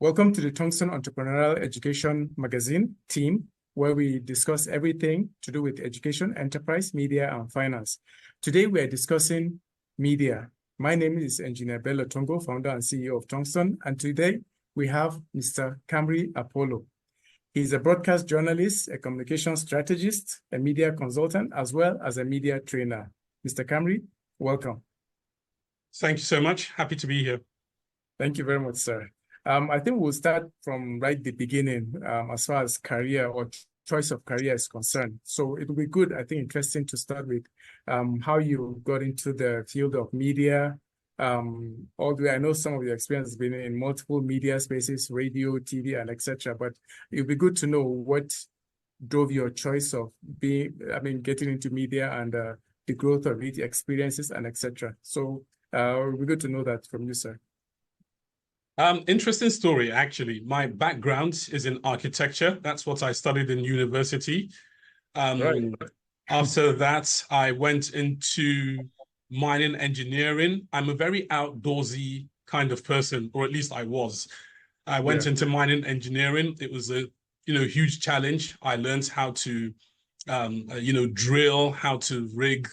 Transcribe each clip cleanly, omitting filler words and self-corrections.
Welcome to the Tongston Entrepreneurial Education Magazine, TEEM, where we discuss everything to do with education, enterprise, media, and finance. Today, we are discussing media. My name is Engineer Bello Tongo, founder and CEO of Tongston, and today we have Mr. Kamri Apollo. He's a broadcast journalist, a communication strategist, a media consultant, as well as a media trainer. Mr. Kamri, welcome. Thank you so much. Happy to be here. Thank you very much, sir. I think we'll start from right the beginning as far as career or choice of career is concerned. So it will be good, I think, interesting to start with how you got into the field of media. Although I know some of your experience has been in multiple media spaces, radio, TV, and etc. But it would be good to know what drove your choice of getting into media and the growth of it, experiences, and etc. So it would be good to know that from you, sir. Interesting story, actually. My background is in architecture. That's what I studied in university. Right. After that, I went into mining engineering. I'm a very outdoorsy kind of person, or at least I was. I went into mining engineering. It was a huge challenge. I learned how to drill, how to rig,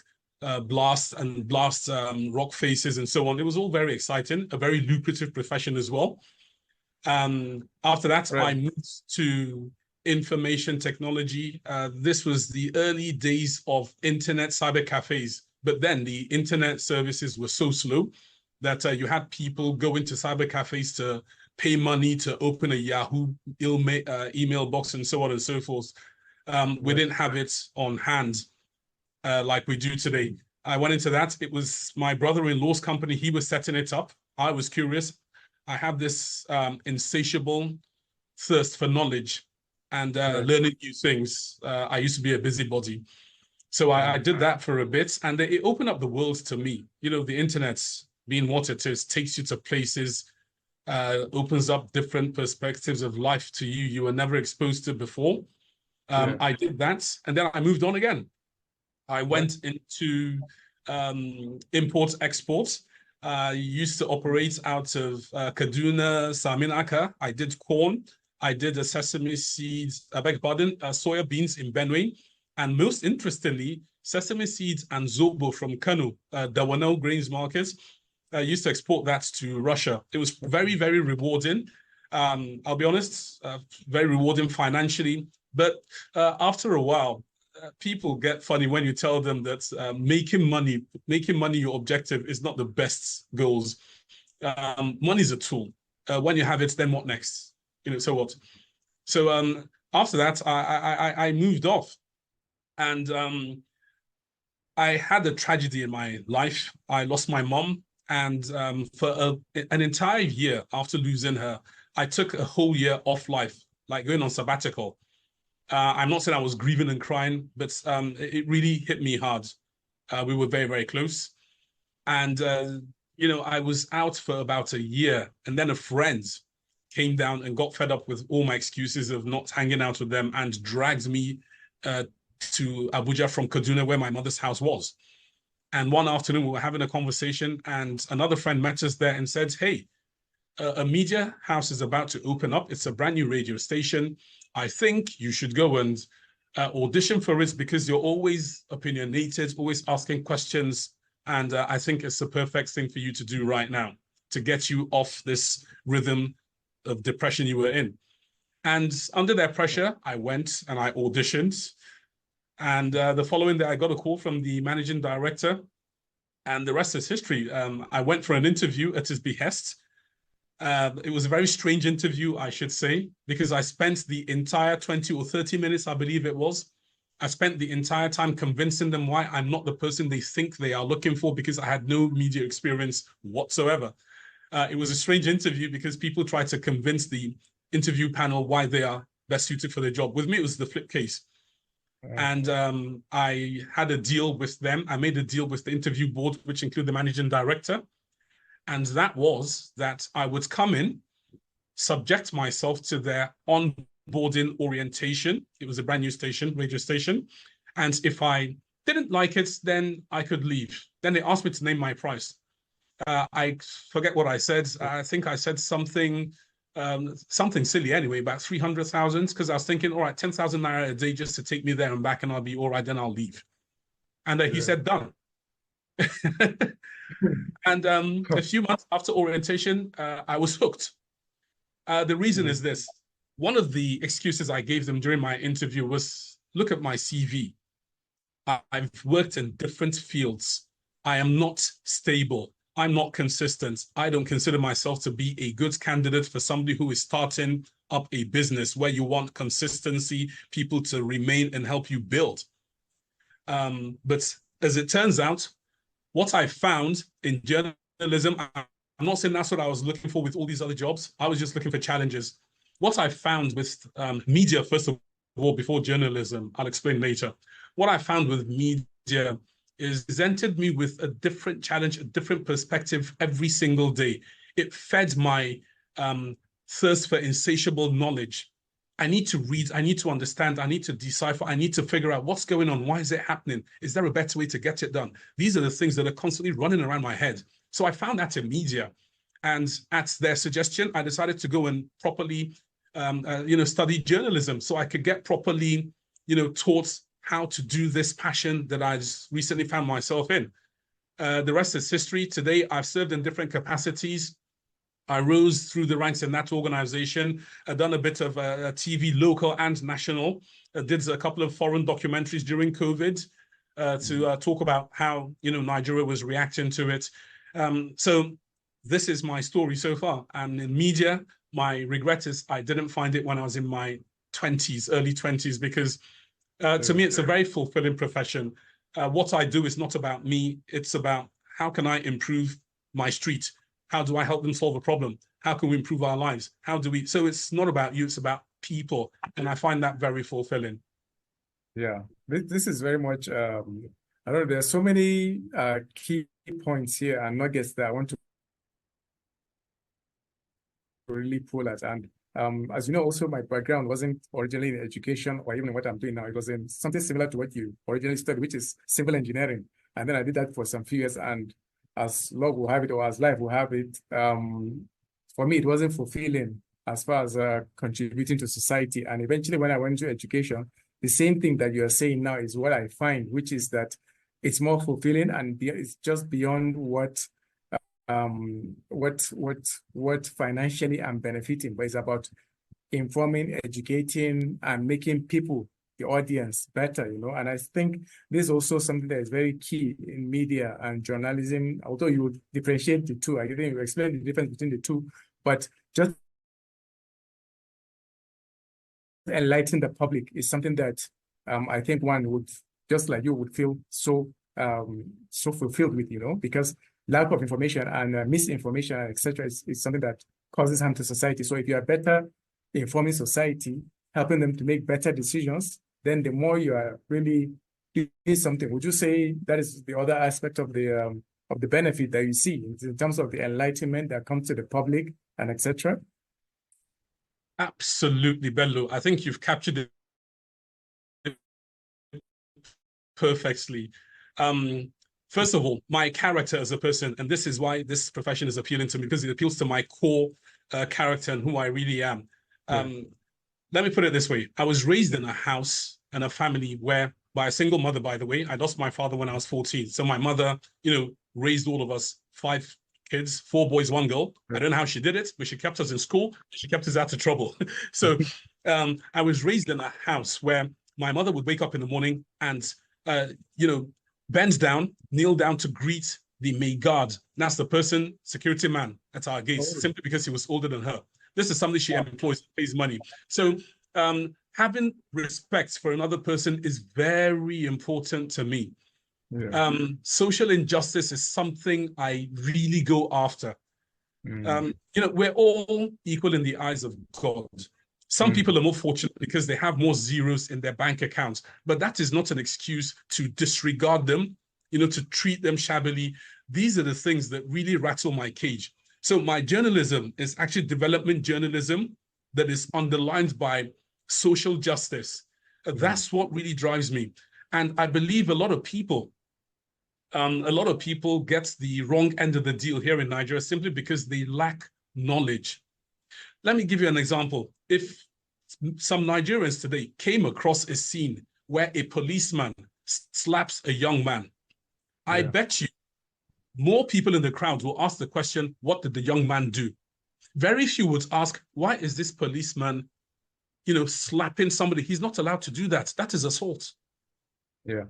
blast rock faces and so on. It was all very exciting, a very lucrative profession as well. After that, I moved to information technology. This was the early days of internet cyber cafes, but then the internet services were so slow that you had people go into cyber cafes to pay money to open a Yahoo email box and so on and so forth. We didn't have it on hand like we do today. I went into that. It was my brother-in-law's company. He was setting it up. I was curious. I have this insatiable thirst for knowledge and learning new things. I used to be a busybody. So I did that for a bit, and it opened up the world to me. You know, the internet, being what it is, takes you to places, opens up different perspectives of life to you you were never exposed to before. I did that, and then I moved on again. I went into import-export. Used to operate out of Kaduna, Saminaka. I did corn. I did a sesame seeds, soya beans in Benue. And most interestingly, sesame seeds and zobo from Kano, Dawanau Grains Markets. I used to export that to Russia. It was very, very rewarding. I'll be honest, very rewarding financially. But after a while, people get funny when you tell them that making money your objective is not the best goals. Money is a tool. When you have it, then what next? So what? So after that, I moved off, and I had a tragedy in my life. I lost my mom, and for an entire year after losing her, I took a whole year off life, like going on sabbatical. I'm not saying I was grieving and crying, but it really hit me hard. We were very, very close. And, I was out for about a year, and then a friend came down and got fed up with all my excuses of not hanging out with them and dragged me to Abuja from Kaduna, where my mother's house was. And one afternoon, we were having a conversation, and another friend met us there and said, hey, a media house is about to open up. It's a brand new radio station. I think you should go and audition for it because you're always opinionated, always asking questions. And I think it's the perfect thing for you to do right now to get you off this rhythm of depression you were in. And under their pressure, I went and I auditioned. And the following day, I got a call from the managing director, and the rest is history. I went for an interview at his behest. It was a very strange interview, I should say, because I spent the entire 20 or 30 minutes, I believe it was. I spent the entire time convincing them why I'm not the person they think they are looking for, because I had no media experience whatsoever. It was a strange interview because people tried to convince the interview panel why they are best suited for their job. With me, it was the flip case. And I had a deal with them. I made a deal with the interview board, which included the managing director. And that was that I would come in, subject myself to their onboarding orientation. It was a brand new station, radio station. And if I didn't like it, then I could leave. Then they asked me to name my price. I forget what I said. I think I said something something silly anyway, about 300,000, because I was thinking, all right, 10,000 naira a day just to take me there and back, and I'll be all right, then I'll leave. And he said, done. And a few months after orientation, I was hooked. The reason is this. One of the excuses I gave them during my interview was, look at my CV. I've worked in different fields. I am not stable. I'm not consistent. I don't consider myself to be a good candidate for somebody who is starting up a business where you want consistency, people to remain and help you build. But as it turns out, what I found in journalism, I'm not saying that's what I was looking for with all these other jobs. I was just looking for challenges. What I found with media, first of all, before journalism, I'll explain later. What I found with media is presented me with a different challenge, a different perspective every single day. It fed my thirst for insatiable knowledge. I need to read, I need to understand, I need to decipher, I need to figure out what's going on, why is it happening? Is there a better way to get it done? These are the things that are constantly running around my head. So I found that in media. And at their suggestion, I decided to go and properly study journalism so I could get properly, taught how to do this passion that I just recently found myself in. The rest is history. Today, I've served in different capacities. I rose through the ranks in that organization. I've done a bit of TV, local and national. I did a couple of foreign documentaries during COVID to talk about how, Nigeria was reacting to it. So this is my story so far. And in media, my regret is I didn't find it when I was in my 20s, early 20s, because to me, it's a very fulfilling profession. What I do is not about me. It's about how can I improve my street? How do I help them solve a problem? How can we improve our lives? So it's not about you, it's about people. And I find that very fulfilling. Yeah, this is very much, I don't know, there's so many key points here and nuggets that I want to really pull at. And as you know, also my background wasn't originally in education or even what I'm doing now. It was in something similar to what you originally studied, which is civil engineering. And then I did that for some few years, and as luck will have it, or as life will have it, for me, it wasn't fulfilling as far as contributing to society. And eventually when I went to education, the same thing that you are saying now is what I find, which is that it's more fulfilling and it's just beyond what financially I'm benefiting, but it's about informing, educating, and making people, the audience, better, And I think this is also something that is very key in media and journalism, although you would differentiate the two. I think you explain the difference between the two, but just enlighten the public is something that I think one would, just like you, would feel so fulfilled with, because lack of information and misinformation, etc., is something that causes harm to society. So if you are better informing society, helping them to make better decisions, then the more you are really doing something. Would you say that is the other aspect of the benefit that you see in terms of the enlightenment that comes to the public and etc.? Absolutely, Bello. I think you've captured it perfectly. First of all, my character as a person, and this is why this profession is appealing to me, because it appeals to my core character and who I really am. Let me put it this way. I was raised in a house and a family where, by a single mother, by the way, I lost my father when I was 14. So my mother, raised all of us, 5 kids, 4 boys, 1 girl. I don't know how she did it, but she kept us in school. She kept us out of trouble. So I was raised in a house where my mother would wake up in the morning and, bend down, kneel down to greet the May Guard. That's the person, security man at our gates, simply because he was older than her. This is something she employs, pays money. So having respect for another person is very important to me. Social injustice is something I really go after. We're all equal in the eyes of God. Some people are more fortunate because they have more zeros in their bank accounts, but that is not an excuse to disregard them, to treat them shabbily. These are the things that really rattle my cage. So my journalism is actually development journalism that is underlined by social justice. That's what really drives me. And I believe a lot of people get the wrong end of the deal here in Nigeria simply because they lack knowledge. let me give you an example. If some Nigerians today came across a scene where a policeman slaps a young man, I bet you more people in the crowd will ask the question, what did the young man do? Very few would ask, why is this policeman, slapping somebody? He's not allowed to do that. That is assault. Yeah.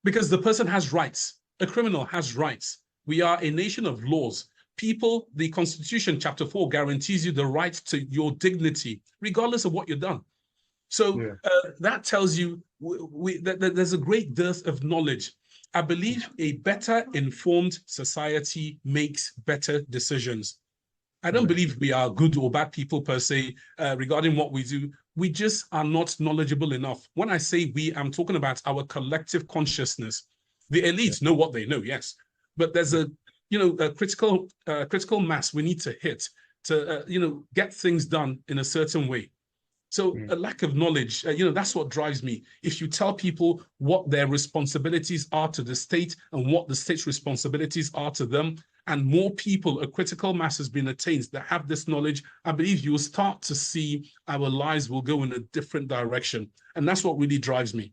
Because the person has rights. A criminal has rights. We are a nation of laws. People, the Constitution, Chapter 4, guarantees you the right to your dignity, regardless of what you've done. So that tells you that there's a great dearth of knowledge. I believe a better informed society makes better decisions. I don't believe we are good or bad people per se regarding what we do. We just are not knowledgeable enough. When I say we, I'm talking about our collective consciousness. The elites know what they know, yes, but there's a critical mass we need to hit to get things done in a certain way. So a lack of knowledge, that's what drives me. If you tell people what their responsibilities are to the state and what the state's responsibilities are to them, and more people, a critical mass has been attained that have this knowledge, I believe you will start to see our lives will go in a different direction. And that's what really drives me.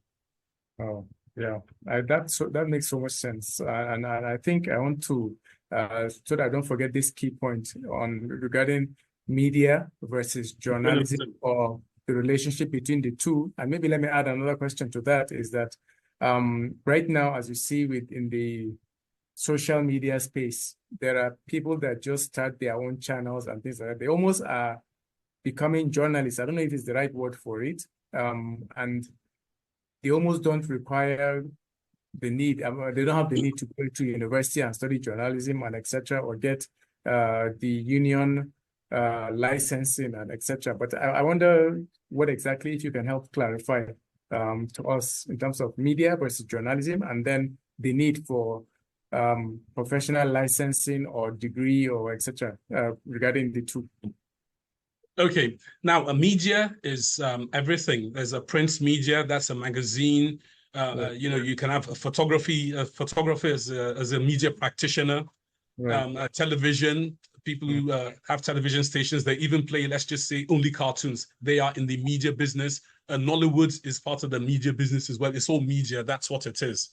Oh, yeah, that makes so much sense. And I think I want to, so that I don't forget this key point regarding media versus journalism or the relationship between the two. And maybe let me add another question to that is that right now, as you see in the social media space, there are people that just start their own channels and things like that. They almost are becoming journalists. I don't know if it's the right word for it. And they almost don't require the need. They don't have the need to go to university and study journalism and etc. or get the union licensing and etc. But I wonder what exactly, if you can help clarify to us in terms of media versus journalism, and then the need for professional licensing or degree or etc. Regarding the two. Okay, now a media is everything. There's a print media, that's a magazine. You can have a photographer as a media practitioner. A television, people who have television stations, they even play, let's just say, only cartoons. They are in the media business. Nollywood is part of the media business as well. It's all media. That's what it is.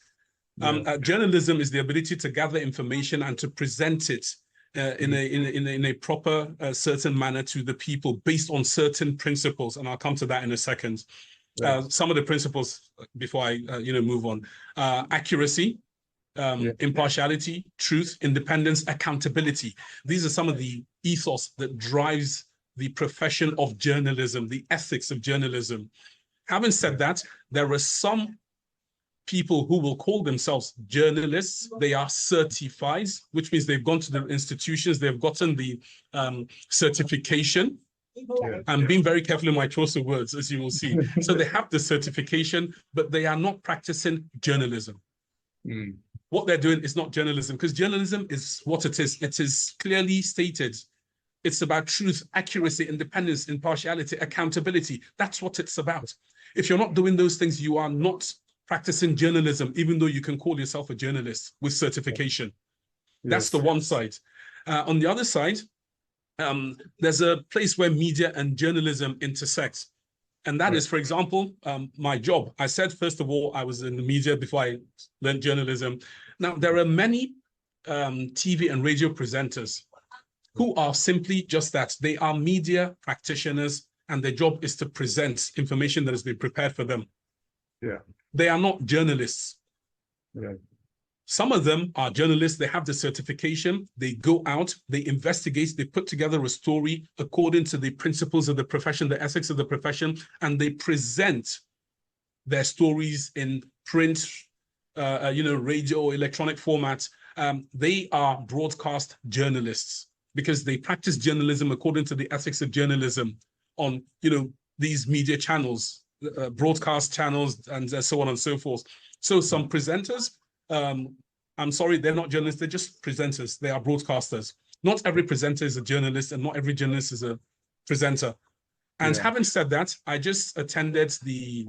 Journalism is the ability to gather information and to present it in a proper, certain manner to the people based on certain principles, and I'll come to that in a second. Some of the principles before I move on: accuracy, impartiality, truth, independence, accountability. These are some of the ethos that drives the profession of journalism, the ethics of journalism. Having said that, there are some people who will call themselves journalists. They are certified, which means they've gone to the institutions, they've gotten the certification. I'm being very careful in my choice of words, as you will see. So they have the certification, but they are not practicing journalism. What they're doing is not journalism, because journalism is what it is. It is clearly stated. It's about truth, accuracy, independence, impartiality, accountability. That's what it's about. If you're not doing those things, you are not practicing journalism, even though you can call yourself a journalist with certification. That's the one side. On the other side, there's a place where media and journalism intersect. And that is, for example, my job. I said, first of all, I was in the media before I learned journalism. Now, there are many TV and radio presenters who are simply just that. They are media practitioners, and their job is to present information that has been prepared for them. They are not journalists. Some of them are journalists. They have the certification. They go out, they investigate, they put together a story according to the principles of the profession, the ethics of the profession, and they present their stories in print, radio, electronic format. They are broadcast journalists because they practice journalism according to the ethics of journalism on, these media channels, broadcast channels, and so on and so forth. So some presenters, I'm sorry, they're not journalists, they're just presenters. They are broadcasters. Not every presenter is a journalist, and not every journalist is a presenter. And having said that, I just attended the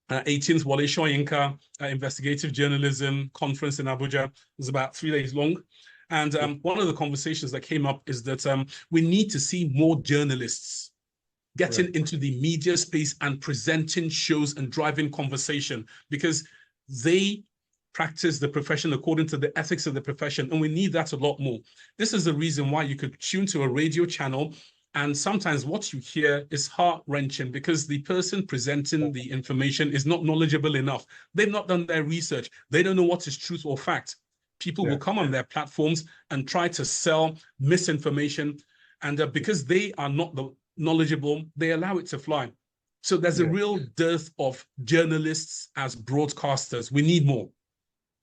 18th Wale Soyinka Investigative Journalism Conference in Abuja. It was about 3 days long. And one of the conversations that came up is that we need to see more journalists getting into the media space and presenting shows and driving conversation, because they practice the profession according to the ethics of the profession, and we need that a lot more. This is the reason why you could tune to a radio channel, and sometimes what you hear is heart-wrenching because the person presenting the information is not knowledgeable enough. They've not done their research. They don't know what is truth or fact. People will come on their platforms and try to sell misinformation, and because they are not knowledgeable, they allow it to fly. So there's a real dearth of journalists as broadcasters. We need more.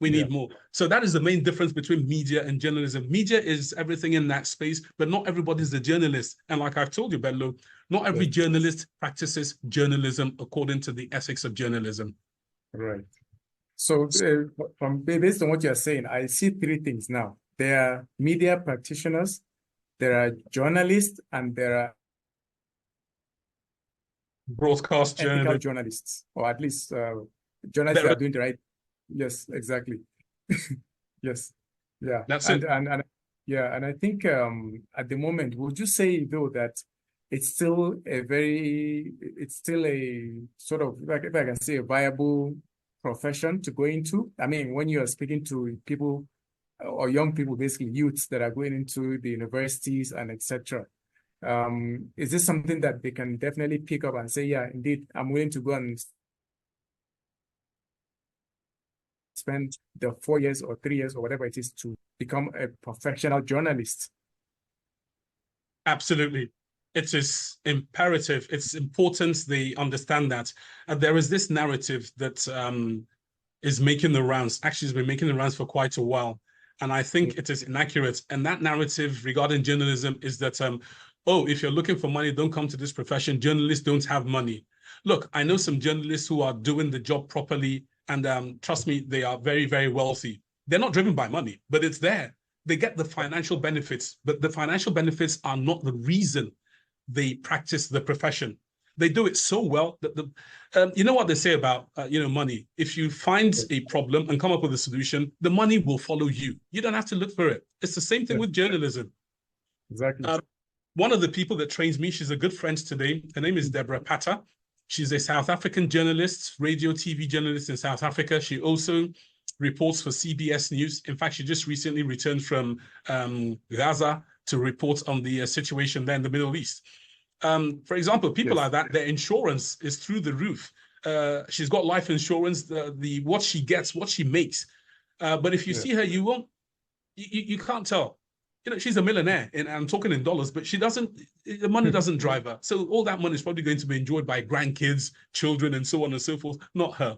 We need more. So that is the main difference between media and journalism. Media is everything in that space, but not everybody's a journalist. And like I've told you, Bello, not every journalist practices journalism according to the ethics of journalism. Right. So based on what you're saying, I see three things now. There are media practitioners, there are journalists, and there are broadcast journalists, or at least journalists that are doing the right. Yes, exactly. Yes, yeah. That's and, it. And I think at the moment, would you say though that it's still a sort of, like, if I can say, a viable profession to go into? I mean, when you are speaking to people or young people, basically youths that are going into the universities and etc. Is this something that they can definitely pick up and say, yeah, indeed, I'm willing to go and spend the 4 years or 3 years or whatever it is to become a professional journalist? Absolutely. It is imperative. It's important they understand that. And there is this narrative that is making the rounds. Actually, it's been making the rounds for quite a while. And I think it is inaccurate. And that narrative regarding journalism is that, oh, if you're looking for money, don't come to this profession. Journalists don't have money. Look, I know some journalists who are doing the job properly, and trust me, they are very, very wealthy. They're not driven by money, but it's there. They get the financial benefits, but the financial benefits are not the reason they practice the profession. They do it so well that you know what they say about money. If you find a problem and come up with a solution, the money will follow you. You don't have to look for it. It's the same thing with journalism. Exactly. One of the people that trains me, she's a good friend today. Her name is Deborah Pata. She's a South African journalist, radio, TV journalist in South Africa. She also reports for CBS News. In fact, she just recently returned from Gaza to report on the situation there in the Middle East. For example, people like that, their insurance is through the roof. She's got life insurance, what she gets, what she makes. But if you see her, you can't tell. She's a millionaire, and I'm talking in dollars, but the money doesn't drive her. So all that money is probably going to be enjoyed by grandkids, children, and so on and so forth, not her.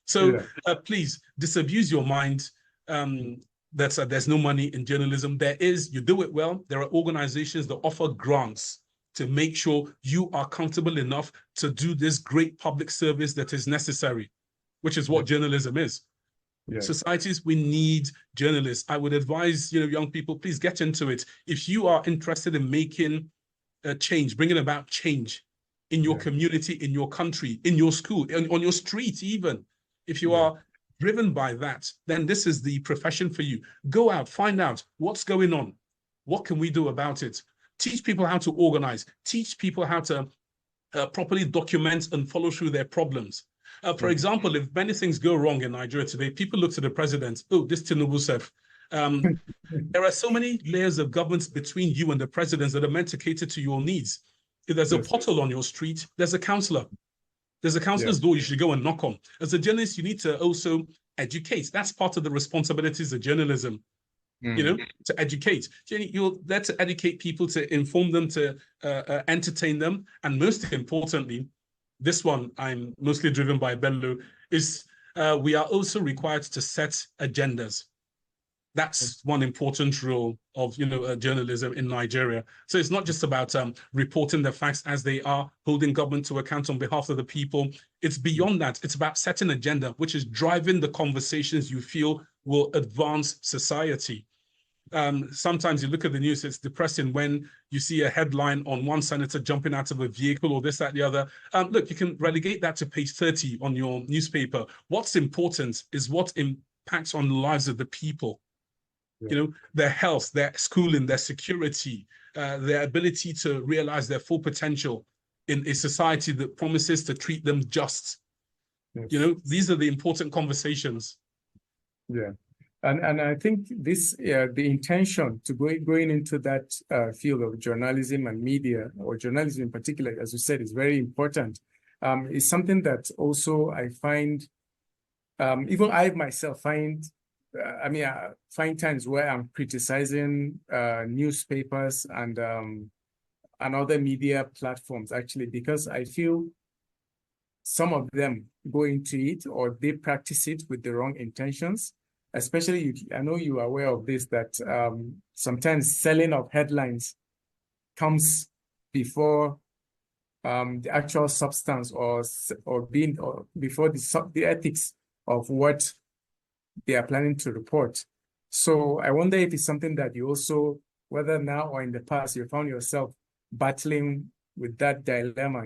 So please disabuse your mind that there's no money in journalism. There is, you do it well. There are organizations that offer grants to make sure you are comfortable enough to do this great public service that is necessary, which is what journalism is. Societies, we need journalists. I would advise, young people, please get into it. If you are interested in making a change, bringing about change in your community, in your country, in your school, on your street even, if you are driven by that, then this is the profession for you. Go out, find out what's going on. What can we do about it? Teach people how to organize. Teach people how to properly document and follow through their problems. For example, if many things go wrong in Nigeria today, people look to the president. Oh, this Tinubu self. There are so many layers of governance between you and the presidents that are meant to cater to your needs. If there's a pothole on your street, there's a counselor. There's a counselor's door you should go and knock on. As a journalist, you need to also educate. That's part of the responsibilities of journalism. To educate. You're there to educate people, to inform them, to entertain them, and most importantly, this one I'm mostly driven by Bello, is we are also required to set agendas. That's one important role of journalism in Nigeria. So it's not just about reporting the facts as they are, holding government to account on behalf of the people. It's beyond that. It's about setting agenda, which is driving the conversations you feel will advance society. Sometimes you look at the news, it's depressing when you see a headline on one senator jumping out of a vehicle or this, that, the other. Look, you can relegate that to page 30 on your newspaper. What's important is what impacts on the lives of the people. Yeah. you know, their health, their schooling, their security, their ability to realize their full potential in a society that promises to treat them just. You Yes. know, these are the important conversations. Yeah. And I think this the intention to going into that field of journalism and media, or journalism in particular, as you said, is very important. Is something that also I find, even I myself find, I find times where I'm criticizing newspapers and other media platforms, actually, because I feel some of them go into it or they practice it with the wrong intentions. Especially, I know you are aware of this, that sometimes selling of headlines comes before the actual substance, or before the ethics of what they are planning to report. So I wonder if it's something that you also, whether now or in the past, you found yourself battling with that dilemma.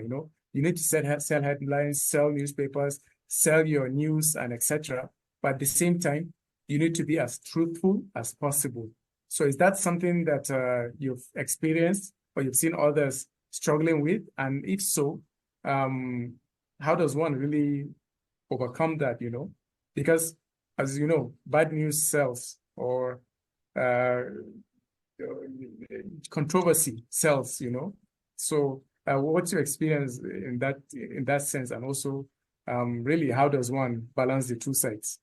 You need to sell headlines, sell newspapers, sell your news, and etc. But at the same time, you need to be as truthful as possible. So is that something that you've experienced or you've seen others struggling with? And if so, how does one really overcome that, Because, as you know, bad news sells, or uh, controversy sells, So what's your experience in that sense? And also, really, how does one balance the two sides?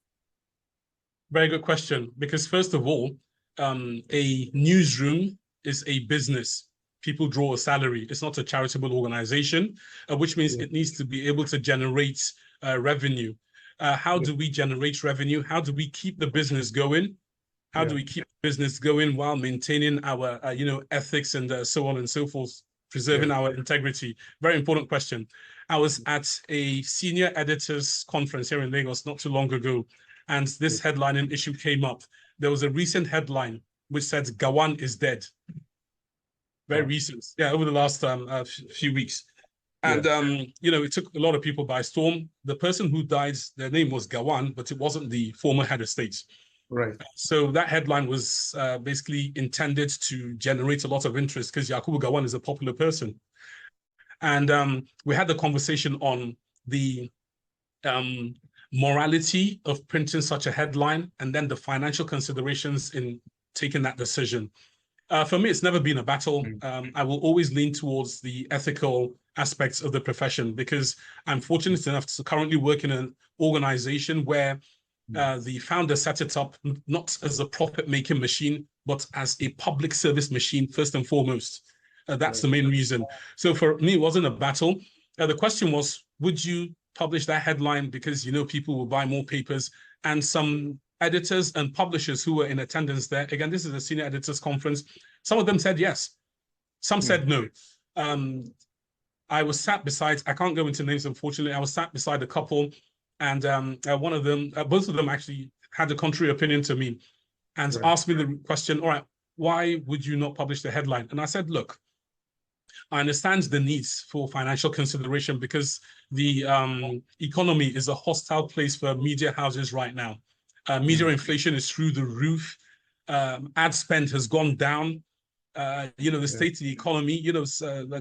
Very good question. Because first of all, a newsroom is a business. People draw a salary. It's not a charitable organization, which means it needs to be able to generate revenue. How do we generate revenue? How do we keep the business going? How do we keep business going while maintaining our, ethics and so on and so forth, preserving our integrity? Very important question. I was at a senior editors conference here in Lagos not too long ago, and this headlining issue came up. There was a recent headline which said Gawan is dead. Very recent, over the last few weeks. And, it took a lot of people by storm. The person who died, their name was Gawan, but it wasn't the former head of state. Right. So that headline was basically intended to generate a lot of interest because Yakubu Gawan is a popular person. And we had the conversation on the morality of printing such a headline and then the financial considerations in taking that decision. For me, it's never been a battle. I will always lean towards the ethical aspects of the profession because I'm fortunate enough to currently work in an organization where the founder set it up not as a profit-making machine, but as a public service machine, first and foremost. That's the main reason. So for me, it wasn't a battle. The question was, would you publish that headline because, people will buy more papers? And some editors and publishers who were in attendance there, again, this is a senior editors conference, some of them said yes. Some said no. I was sat beside, I can't go into names, unfortunately. I was sat beside a couple, and one of them, both of them actually had a contrary opinion to me and asked me the question, all right, why would you not publish the headline? And I said, look, I understand the needs for financial consideration because the economy is a hostile place for media houses right now. Media inflation is through the roof. Ad spend has gone down. The state of the economy,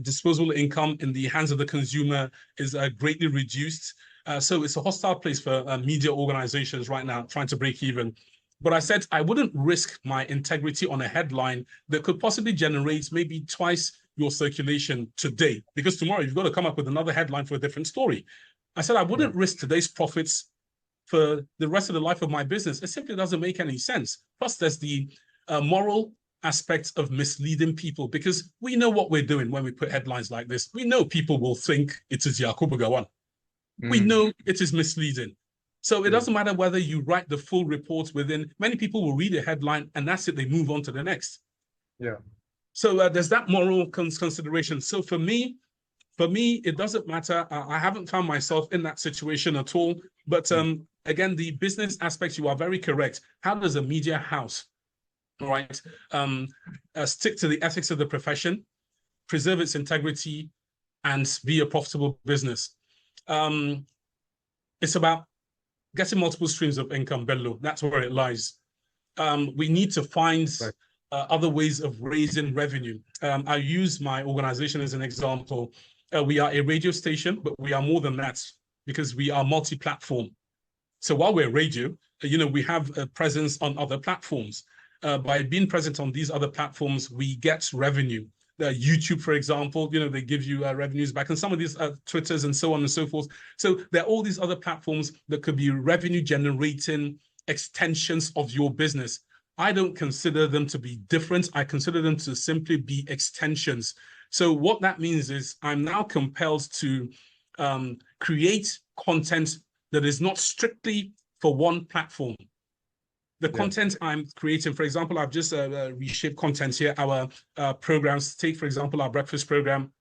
disposable income in the hands of the consumer is greatly reduced. So it's a hostile place for media organizations right now trying to break even. But I said I wouldn't risk my integrity on a headline that could possibly generate maybe twice your circulation today, because tomorrow you've got to come up with another headline for a different story. I said I wouldn't risk today's profits for the rest of the life of my business. It simply doesn't make any sense. Plus, there's the moral aspect of misleading people, because we know what we're doing when we put headlines like this. We know people will think it is Yakubu Gawan. We know it is misleading. So it doesn't matter whether you write the full report within, many people will read a headline and that's it, they move on to the next. So there's that moral consideration. So for me, it doesn't matter. I haven't found myself in that situation at all. But again, the business aspects, you are very correct. How does a media house, all right, stick to the ethics of the profession, preserve its integrity, and be a profitable business? It's about getting multiple streams of income, Bello. That's where it lies. we need to find Right. other ways of raising revenue. I use my organization as an example. We are a radio station, but we are more than that because we are multi-platform. So while we're radio, we have a presence on other platforms. By being present on these other platforms, we get revenue. YouTube, for example, they give you revenues back, and some of these Twitters and so on and so forth. So there are all these other platforms that could be revenue generating extensions of your business. I don't consider them to be different. I consider them to simply be extensions. So what that means is I'm now compelled to create content that is not strictly for one platform. The content I'm creating, for example, I've just reshaped content here. Our programs, take, for example, our breakfast program.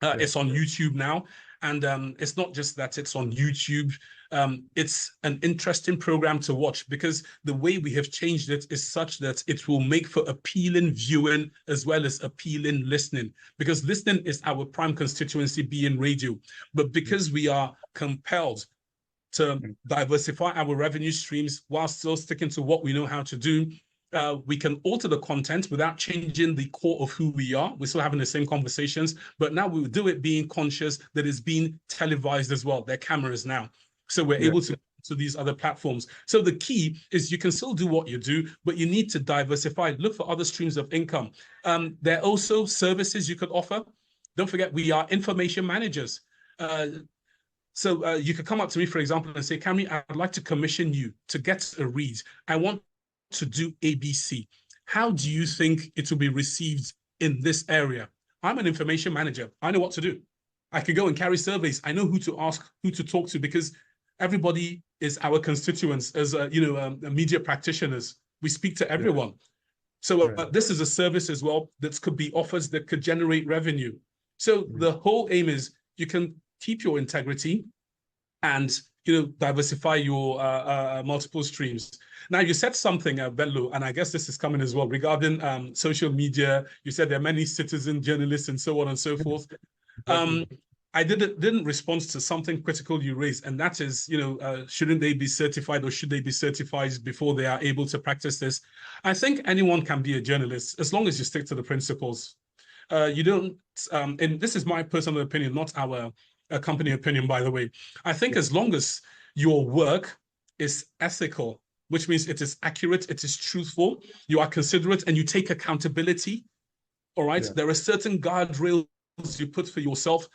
It's on YouTube now. And it's not just that it's on YouTube. It's an interesting program to watch because the way we have changed it is such that it will make for appealing viewing as well as appealing listening, because listening is our prime constituency, being radio. But because we are compelled to diversify our revenue streams while still sticking to what we know how to do, we can alter the content without changing the core of who we are. We're still having the same conversations, but now we will do it being conscious that it's being televised as well. There are cameras now. So we're able to these other platforms. So the key is you can still do what you do, but you need to diversify, look for other streams of income. There are also services you could offer. Don't forget, we are information managers. So you could come up to me, for example, and say, Kamri, I'd like to commission you to get a read. I want to do ABC. How do you think it will be received in this area? I'm an information manager. I know what to do. I can go and carry surveys. I know who to ask, who to talk to, because everybody is our constituents as media practitioners. We speak to everyone. So this is a service as well that could be offers that could generate revenue. So the whole aim is you can keep your integrity and diversify your multiple streams. Now, you said something, Bello, and I guess this is coming as well, regarding social media. You said there are many citizen journalists and so on and so forth. I didn't respond to something critical you raised, and that is, shouldn't they be certified, or should they be certified before they are able to practice this? I think anyone can be a journalist as long as you stick to the principles. You don't, and this is my personal opinion, not our company opinion, by the way. I think as long as your work is ethical, which means it is accurate, it is truthful, you are considerate, and you take accountability, all right? There are certain guardrails you put for yourself.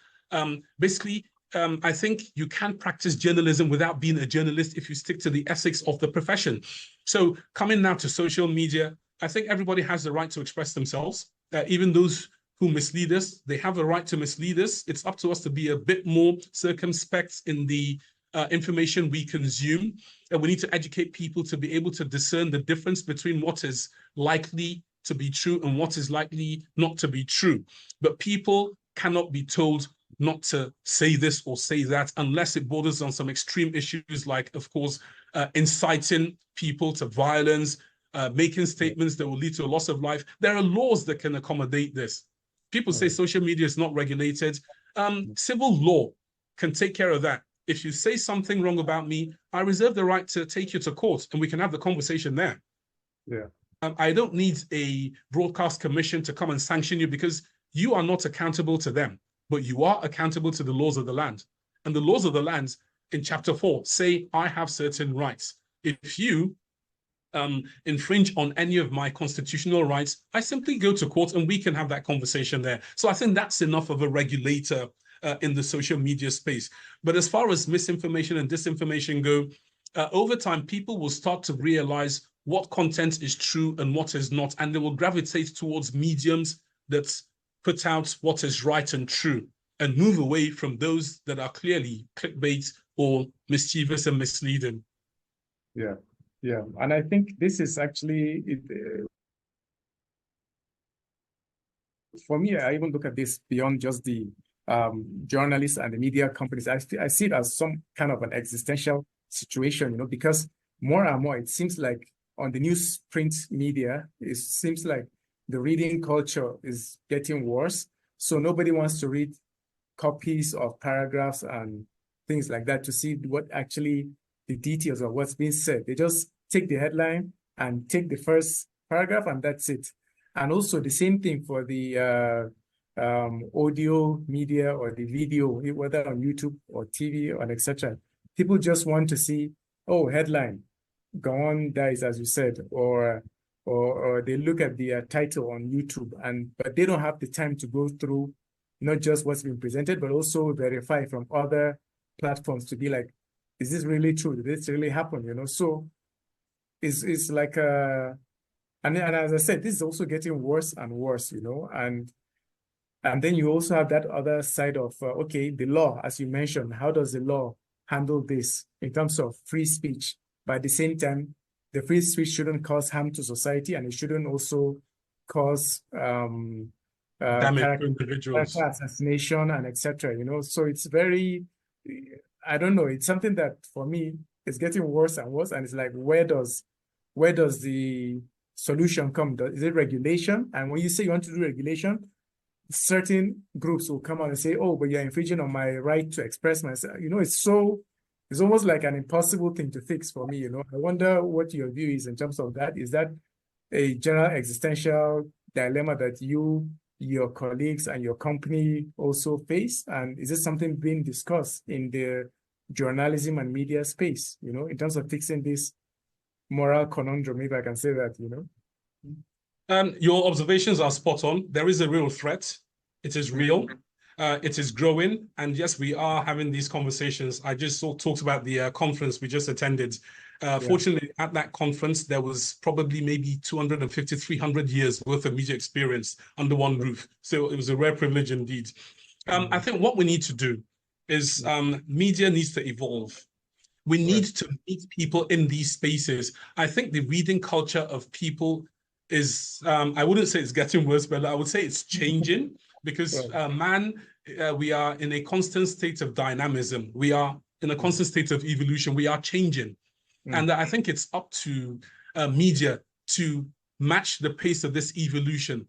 Basically, I think you can practice journalism without being a journalist if you stick to the ethics of the profession. So coming now to social media, I think everybody has the right to express themselves. Even those who mislead us, they have a right to mislead us. It's up to us to be a bit more circumspect in the information we consume. And we need to educate people to be able to discern the difference between what is likely to be true and what is likely not to be true. But people cannot be told not to say this or say that unless it borders on some extreme issues like, of course, inciting people to violence, making statements that will lead to a loss of life. There are laws that can accommodate this. People say social media is not regulated. Civil law can take care of that. If you say something wrong about me, I reserve the right to take you to court and we can have the conversation there. I don't need a broadcast commission to come and sanction you because you are not accountable to them, but you are accountable to the laws of the land. And the laws of the land in chapter 4 say, I have certain rights. If you infringe on any of my constitutional rights, I simply go to court and we can have that conversation there. So I think that's enough of a regulator in the social media space. But as far as misinformation and disinformation go, over time, people will start to realize what content is true and what is not, and they will gravitate towards mediums that put out what is right and true and move away from those that are clearly clickbait or mischievous and misleading. Yeah, and I think this is actually, for me, I even look at this beyond just the journalists and the media companies. I see it as some kind of an existential situation, because more and more, it seems like on the newsprint media, it seems like the reading culture is getting worse. So nobody wants to read copies of paragraphs and things like that to see what actually the details of what's being said. They just take the headline and take the first paragraph and that's it. And also the same thing for the audio media or the video, whether on YouTube or TV or etc. People just want to see, oh, headline, Gawon dies, as you said, or they look at the title on YouTube, but they don't have the time to go through not just what's been presented, but also verify from other platforms to be like, is this really true? Did this really happen? So it's like and as I said, this is also getting worse and worse, and then you also have that other side of okay, the law, as you mentioned, how does the law handle this in terms of free speech? But at the same time, the free speech shouldn't cause harm to society, and it shouldn't also cause damage to character individuals. assassination and etc. So it's very, I don't know. It's something that for me is getting worse and worse, and it's like, where does the solution come? Is it regulation? And when you say you want to do regulation, certain groups will come out and say, oh, but you're infringing on my right to express myself. It's almost like an impossible thing to fix for me. I wonder what your view is in terms of that. Is that a general existential dilemma that your colleagues and your company also face? And is this something being discussed in the journalism and media space, in terms of fixing this moral conundrum, if I can say that, Your observations are spot on. There is a real threat. It is real. It is growing. And yes, we are having these conversations. I just talked about the conference we just attended. Fortunately, at that conference, there was probably maybe 250, 300 years worth of media experience under one roof. So it was a rare privilege indeed. I think what we need to do is media needs to evolve. We need to meet people in these spaces. I think the reading culture of people is, I wouldn't say it's getting worse, but I would say it's changing because we are in a constant state of dynamism. We are in a constant state of evolution. We are changing. And I think it's up to media to match the pace of this evolution.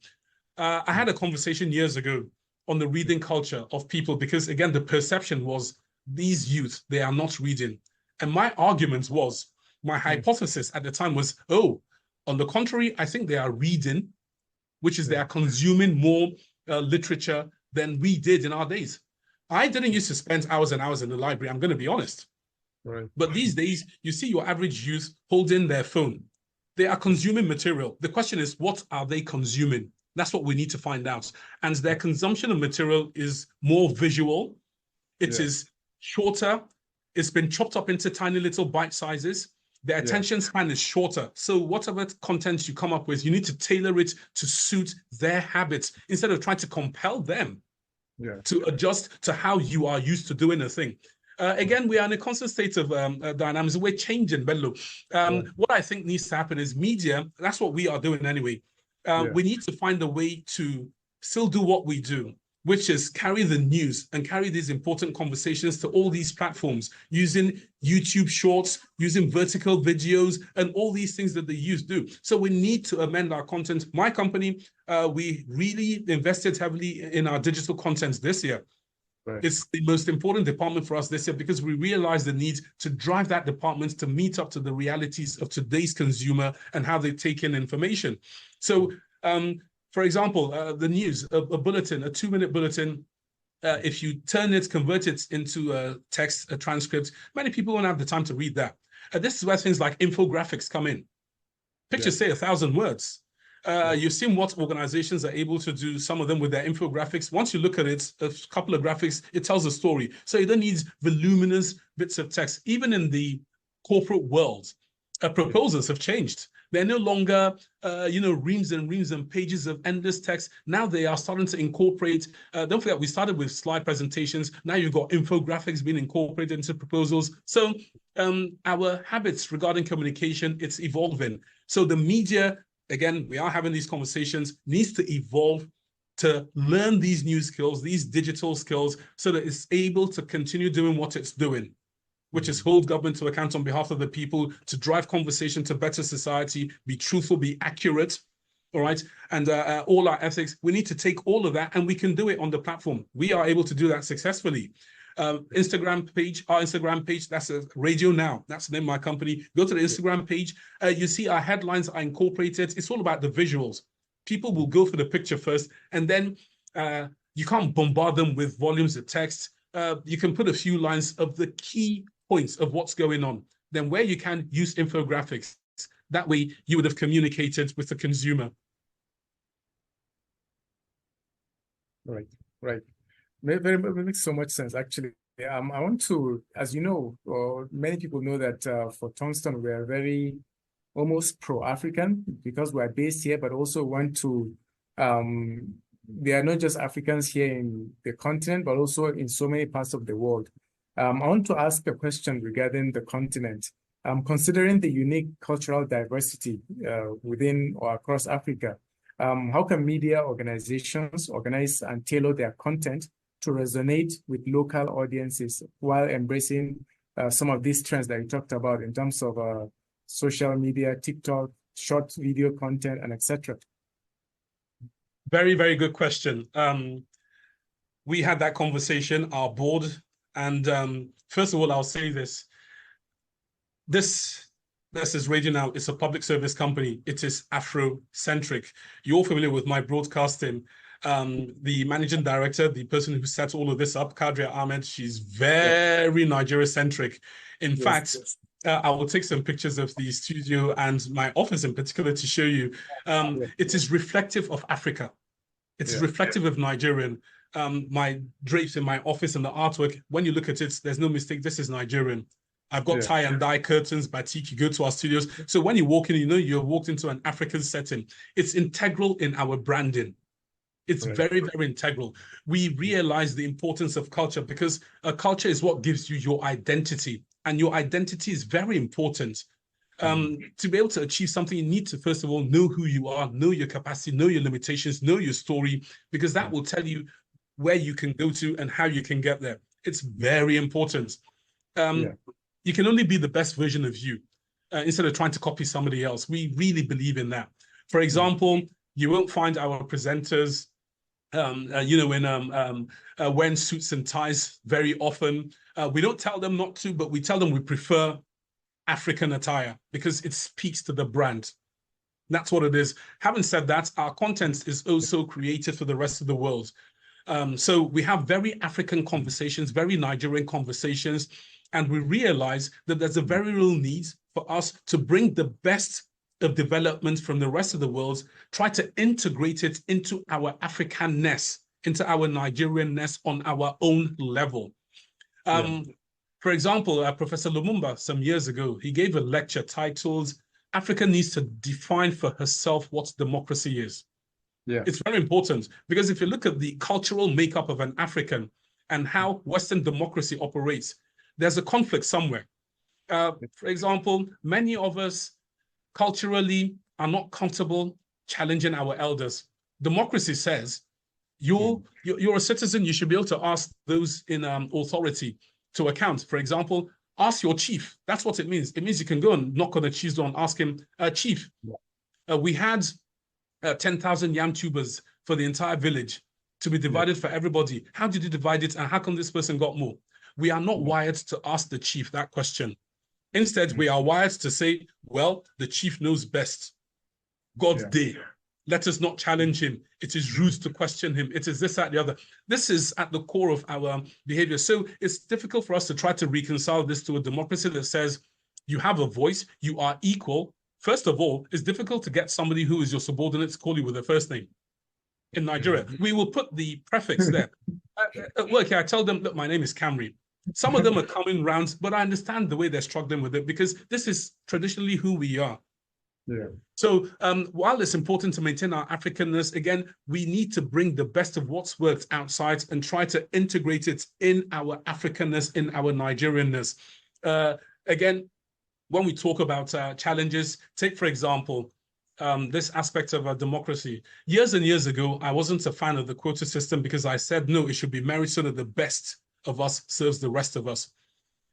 I had a conversation years ago on the reading culture of people because, again, the perception was these youth, they are not reading. And my argument was, my hypothesis at the time was, oh, on the contrary, I think they are reading, which is they are consuming more literature than we did in our days. I didn't used to spend hours and hours in the library, I'm going to be honest. But these days, you see your average youth holding their phone. They are consuming material. The question is, what are they consuming? That's what we need to find out. And their consumption of material is more visual. It is shorter. It's been chopped up into tiny little bite sizes. Their attention span is shorter. So whatever content you come up with, you need to tailor it to suit their habits instead of trying to compel them to adjust to how you are used to doing a thing. Again, we are in a constant state of dynamics. We're changing, Bello. What I think needs to happen is media, that's what we are doing anyway. We need to find a way to still do what we do, which is carry the news and carry these important conversations to all these platforms using YouTube shorts, using vertical videos, and all these things that the youth do. So we need to amend our content. My company, we really invested heavily in our digital content this year. It's the most important department for us this year because we realize the need to drive that department to meet up to the realities of today's consumer and how they take in information. So, for example, the news, a bulletin, a 2-minute bulletin, if you turn it, convert it into a text, a transcript, many people won't have the time to read that. This is where things like infographics come in. Pictures say 1,000 words. You've seen what organizations are able to do, some of them with their infographics. Once you look at it, a couple of graphics, it tells a story. So you don't need voluminous bits of text. Even in the corporate world, proposals have changed. They're no longer, reams and reams and pages of endless text. Now they are starting to incorporate, don't forget, we started with slide presentations. Now you've got infographics being incorporated into proposals. So our habits regarding communication, it's evolving. So the media, again, we are having these conversations, needs to evolve to learn these new skills, these digital skills, so that it's able to continue doing what it's doing, which is hold government to account on behalf of the people, to drive conversation to better society, be truthful, be accurate, all right? And all our ethics, we need to take all of that and we can do it on the platform. We are able to do that successfully. Instagram page, our Instagram page, that's a Radio Now. That's the name of my company. Go to the Instagram page. You see our headlines are incorporated. It's all about the visuals. People will go for the picture first, and then you can't bombard them with volumes of text. You can put a few lines of the key points of what's going on. Then where you can, use infographics. That way you would have communicated with the consumer. Right, right. Makes so much sense, actually. I want to, as you know, or many people know that for Tongston, we are very almost pro-African because we are based here, but also want to, there are not just Africans here in the continent, but also in so many parts of the world. I want to ask a question regarding the continent. Considering the unique cultural diversity within or across Africa, how can media organizations organize and tailor their content to resonate with local audiences while embracing some of these trends that you talked about in terms of social media, TikTok, short video content, and etc.? Very, very good question. We had that conversation, our board, and first of all, I'll say this. This is Radio Now. It's a public service company. It is Afrocentric. You're familiar with my broadcasting. The managing director, the person who set all of this up, Kadria Ahmed, she's very Nigeria-centric. In fact, I will take some pictures of the studio and my office in particular to show you. It is reflective of Africa. It's reflective of Nigerian. My drapes in my office and the artwork, when you look at it, there's no mistake, this is Nigerian. I've got tie and dye curtains, batik. You go to our studios. So when you walk in, you know you've walked into an African setting. It's integral in our branding. It's very, very integral. We realize the importance of culture because a culture is what gives you your identity. And your identity is very important. To be able to achieve something, you need to, first of all, know who you are, know your capacity, know your limitations, know your story, because that will tell you where you can go to and how you can get there. It's very important. You can only be the best version of you instead of trying to copy somebody else. We really believe in that. For example, you won't find our presenters, wearing suits and ties very often. We don't tell them not to, but we tell them we prefer African attire because it speaks to the brand. That's what it is. Having said that, our content is also created for the rest of the world. So we have very African conversations, very Nigerian conversations, and we realize that there's a very real need for us to bring the best of development from the rest of the world, try to integrate it into our Africanness, into our Nigerianness on our own level. For example, Professor Lumumba, some years ago, he gave a lecture titled, Africa needs to define for herself what democracy is. It's very important because if you look at the cultural makeup of an African and how Western democracy operates, there's a conflict somewhere. For example, many of us culturally are not comfortable challenging our elders. Democracy says you're a citizen, you should be able to ask those in authority to account. For example, ask your chief. That's what it means. It means you can go and knock on the chief's door and ask him, Chief, we had 10,000 yam tubers for the entire village to be divided for everybody. How did you divide it and how come this person got more? We are not wired to ask the chief that question. Instead, we are wired to say, well, the chief knows best. God day. Let us not challenge him. It is rude to question him. It is this, that, the other. This is at the core of our behavior. So it's difficult for us to try to reconcile this to a democracy that says you have a voice, you are equal. First of all, it's difficult to get somebody who is your subordinate to call you with their first name. In Nigeria, we will put the prefix there. At work, I tell them, look, my name is Kamri. Some of them are coming round, but I understand the way they're struggling with it because this is traditionally who we are. So while it's important to maintain our Africanness, again, we need to bring the best of what's worked outside and try to integrate it in our Africanness, in our Nigerianness. Again, when we talk about challenges, take, for example, this aspect of democracy. Years and years ago, I wasn't a fan of the quota system because I said, no, it should be merit so that the best of us serves the rest of us.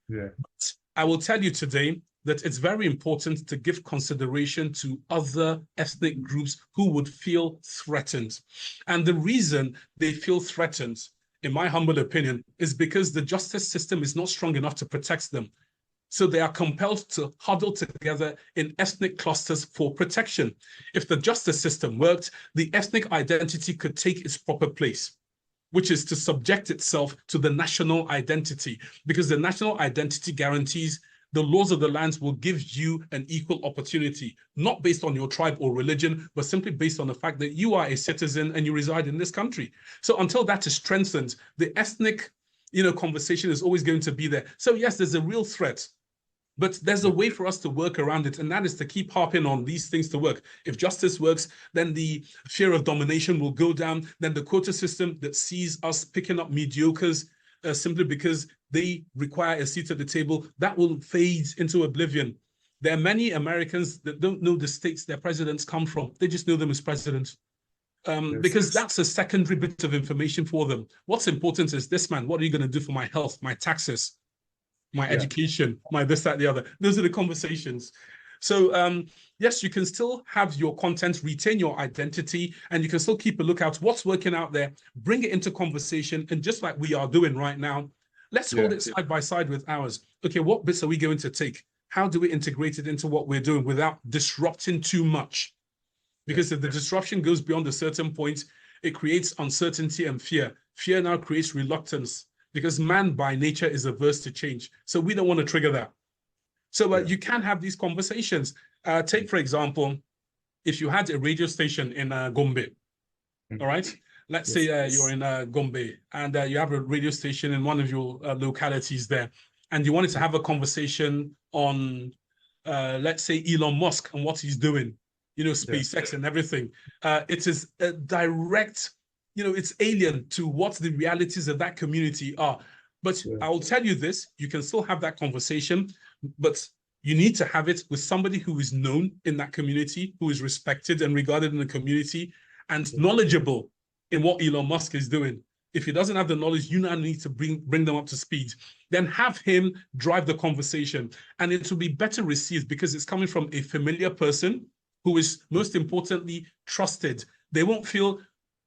But I will tell you today that it's very important to give consideration to other ethnic groups who would feel threatened. And the reason they feel threatened in my humble opinion, is because the justice system is not strong enough to protect them. So they are compelled to huddle together in ethnic clusters for protection. If the justice system worked, the ethnic identity could take its proper place, which is to subject itself to the national identity, because the national identity guarantees the laws of the land will give you an equal opportunity, not based on your tribe or religion, but simply based on the fact that you are a citizen and you reside in this country. So until that is strengthened, the ethnic, conversation is always going to be there. So yes, there's a real threat, but there's a way for us to work around it, and that is to keep harping on these things to work. If justice works, then the fear of domination will go down. Then the quota system that sees us picking up mediocres simply because they require a seat at the table, that will fade into oblivion. There are many Americans that don't know the states their presidents come from. They just know them as presidents. Because that's a secondary bit of information for them. What's important is this, man, what are you going to do for my health, my taxes, my education, my this, that, the other? Those are the conversations. So yes, you can still have your content, retain your identity, and you can still keep a lookout what's working out there, bring it into conversation, and just like we are doing right now, let's hold it side by side with ours. Okay, what bits are we going to take? How do we integrate it into what we're doing without disrupting too much? Because if the disruption goes beyond a certain point, it creates uncertainty and fear. Fear now creates reluctance, because man by nature is averse to change. So we don't want to trigger that. So you can have these conversations. Take, for example, if you had a radio station in Gombe, all right? Let's say you're in Gombe and you have a radio station in one of your localities there, and you wanted to have a conversation on, let's say, Elon Musk and what he's doing, SpaceX and everything. It is a direct, it's alien to what the realities of that community are. But I will tell you this, you can still have that conversation, but you need to have it with somebody who is known in that community, who is respected and regarded in the community, and knowledgeable in what Elon Musk is doing. If he doesn't have the knowledge, you now need to bring them up to speed. Then have him drive the conversation, and it will be better received because it's coming from a familiar person who is, most importantly, trusted. They won't feel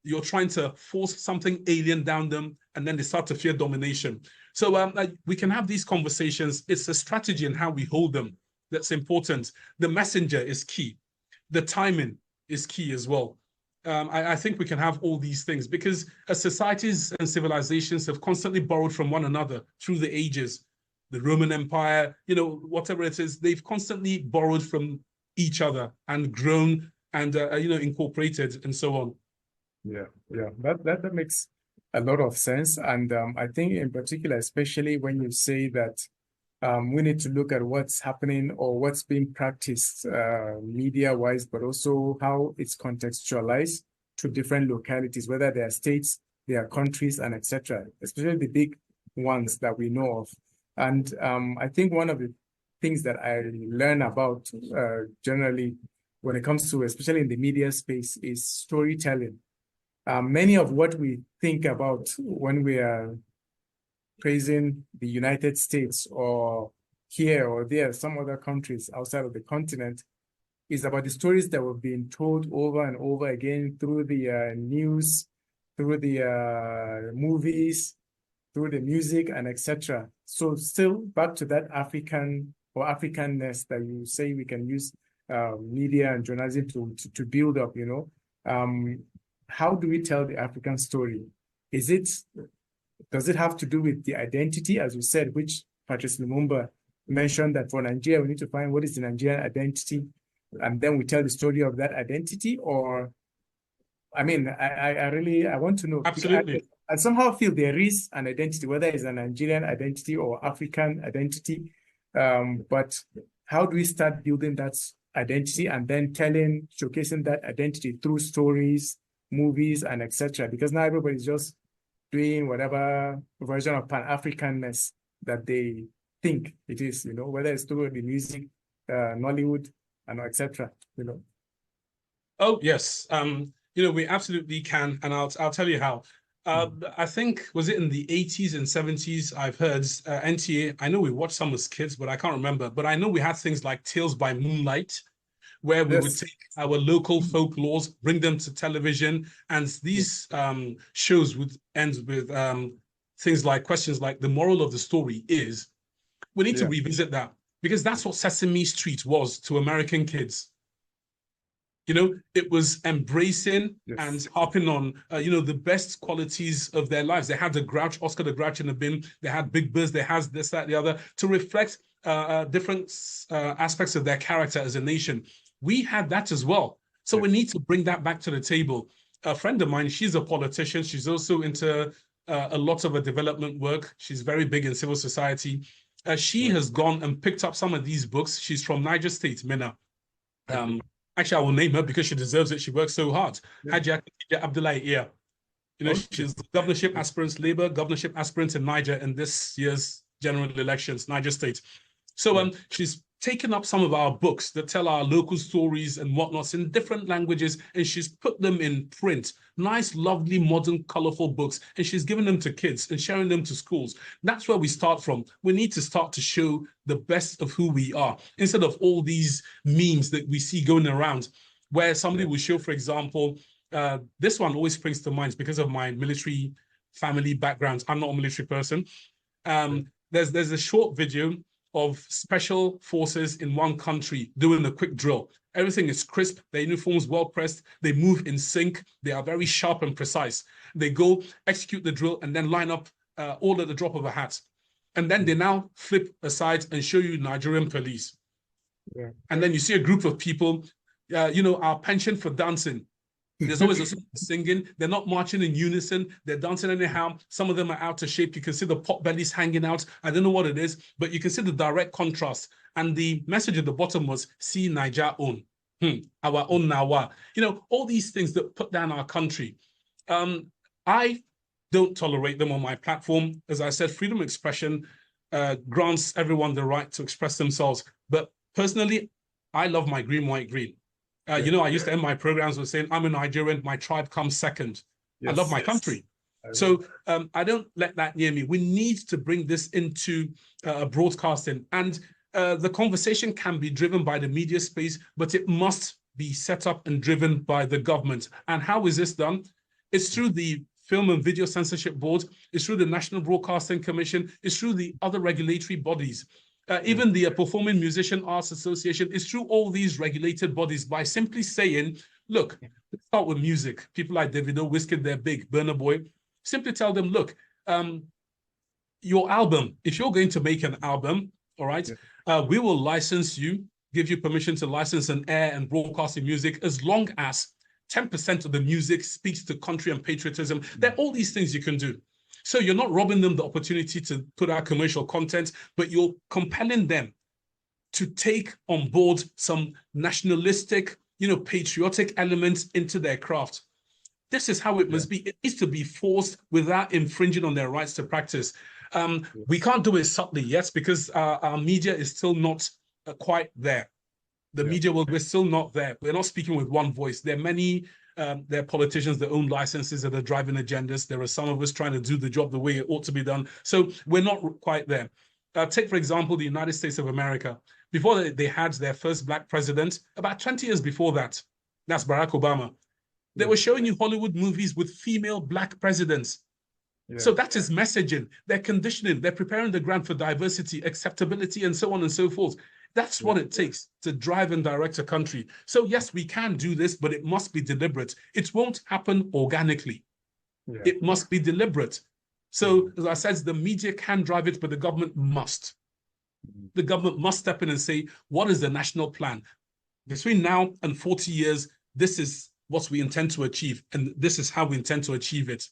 you're trying to force something alien down them, and then they start to fear domination. So we can have these conversations. It's a strategy in how we hold them that's important. The messenger is key. The timing is key as well. I think we can have all these things because societies and civilizations have constantly borrowed from one another through the ages. The Roman Empire, whatever it is, they've constantly borrowed from each other and grown and, incorporated and so on. Yeah, that makes a lot of sense. And I think in particular, especially when you say that we need to look at what's happening or what's being practiced media-wise, but also how it's contextualized to different localities, whether they are states, they are countries, and etc., especially the big ones that we know of. And I think one of the things that I learn about generally when it comes to, especially in the media space, is storytelling. Many of what we think about when we are praising the United States or here or there, some other countries outside of the continent, is about the stories that were being told over and over again through the news, through the movies, through the music, and etc. So still back to that African or Africanness that you say we can use media and journalism to build up, how do we tell the African story? Does it have to do with the identity, as you said, which Patrice Lumumba mentioned that for Nigeria, we need to find what is the Nigerian identity, and then we tell the story of that identity? Or, I mean, I want to know. Absolutely. I somehow feel there is an identity, whether it's a Nigerian identity or African identity. But how do we start building that identity and then showcasing that identity through stories, movies, and etc.? Because now everybody's just doing whatever version of Pan-Africanness that they think it is, whether it's through the music, Nollywood, and etc. Oh yes, we absolutely can, and I'll tell you how. I think, was it in the 80s and 70s? I've heard NTA. I know we watched some as kids, but I can't remember. But I know we had things like Tales by Moonlight, where we would Yes. take our local folklores, bring them to television, and these shows would end with things like questions like the moral of the story is. We need to revisit that because that's what Sesame Street was to American kids. You know, it was embracing and harping on, the best qualities of their lives. They had the Grouch, Oscar the Grouch in the bin. They had Big Buzz. They had this, that, the other, to reflect different aspects of their character as a nation. We had that as well. So we need to bring that back to the table. A friend of mine, she's a politician. She's also into a lot of development work. She's very big in civil society. She has gone and picked up some of these books. She's from Niger State, Minna. Actually, I will name her because she deserves it. She works so hard. Hajia Abdullahi Iya. You know, she's the governorship aspirant, Labour governorship aspirant in Niger in this year's general elections, Niger State. So she's taken up some of our books that tell our local stories and whatnots in different languages, and she's put them in print. Nice, lovely, modern, colorful books, and she's given them to kids and sharing them to schools. That's where we start from. We need to start to show the best of who we are, instead of all these memes that we see going around, where somebody will show, for example, this one always springs to mind because of my military family background. I'm not a military person. There's a short video of special forces in one country doing a quick drill. Everything is crisp, their uniforms well pressed, they move in sync, they are very sharp and precise. They go execute the drill and then line up all at the drop of a hat. And then they now flip aside and show you Nigerian police. And then you see a group of people, our penchant for dancing. There's always a singing. They're not marching in unison. They're dancing anyhow. Some of them are out of shape. You can see the pot bellies hanging out. I don't know what it is, but you can see the direct contrast. And the message at the bottom was, see Niger own. Our own Nawa. You know, all these things that put down our country. I don't tolerate them on my platform. As I said, freedom of expression grants everyone the right to express themselves. But personally, I love my green, white, green. I used to end my programs with saying, I'm a Nigerian, my tribe comes second. I love my country. So I don't let that near me. We need to bring this into broadcasting. And the conversation can be driven by the media space, but it must be set up and driven by the government. And how is this done? It's through the Film and Video Censorship Board. It's through the National Broadcasting Commission. It's through the other regulatory bodies. Even the Performing Musician Arts Association is through all these regulated bodies by simply saying, look, let's start with music. People like Davido, Wizkid, they're big, Burna Boy. Simply tell them, look, your album, if you're going to make an album, all right, we will license you, give you permission to license and air and broadcast your music as long as 10% of the music speaks to country and patriotism. There are all these things you can do. So you're not robbing them the opportunity to put out commercial content, but you're compelling them to take on board some nationalistic, patriotic elements into their craft. This is how it must be. It needs to be forced without infringing on their rights to practice. We can't do it subtly, yes, because our media is still not quite there. The media, we're still not there. We're not speaking with one voice. There are many there are politicians that own licenses that are driving agendas. There are some of us trying to do the job the way it ought to be done. So we're not quite there. Take, for example, the United States of America. Before they had their first black president, about 20 years before that, that's Barack Obama, they were showing you Hollywood movies with female black presidents. So that is messaging. They're conditioning. They're preparing the ground for diversity, acceptability, and so on and so forth. That's what it takes to drive and direct a country. So yes, we can do this, but it must be deliberate. It won't happen organically. It must be deliberate. So as I said, the media can drive it, but the government must. The government must step in and say, what is the national plan? Between now and 40 years, this is what we intend to achieve, and this is how we intend to achieve it.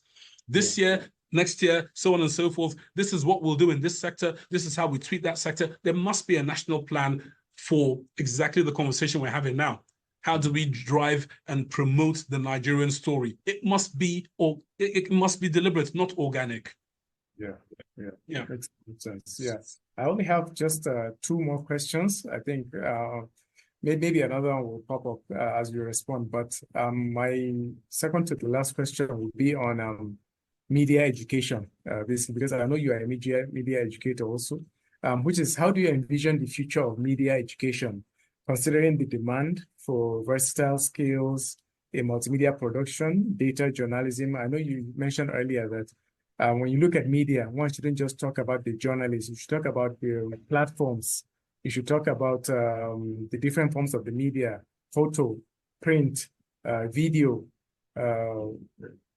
This year, next year, so on and so forth. This is what we'll do in this sector. This is how we treat that sector. There must be a national plan for exactly the conversation we're having now. How do we drive and promote the Nigerian story? It must be, or it must be deliberate, not organic. Makes sense. I only have just 2 more questions. I think maybe another one will pop up as you respond. But my second to the last question will be on media education, because I know you are a media educator also, which is, how do you envision the future of media education considering the demand for versatile skills in multimedia production, data journalism. I know you mentioned earlier that when you look at media, one shouldn't just talk about the journalists. You should talk about the platforms. You should talk about the different forms of the media, photo, print, video,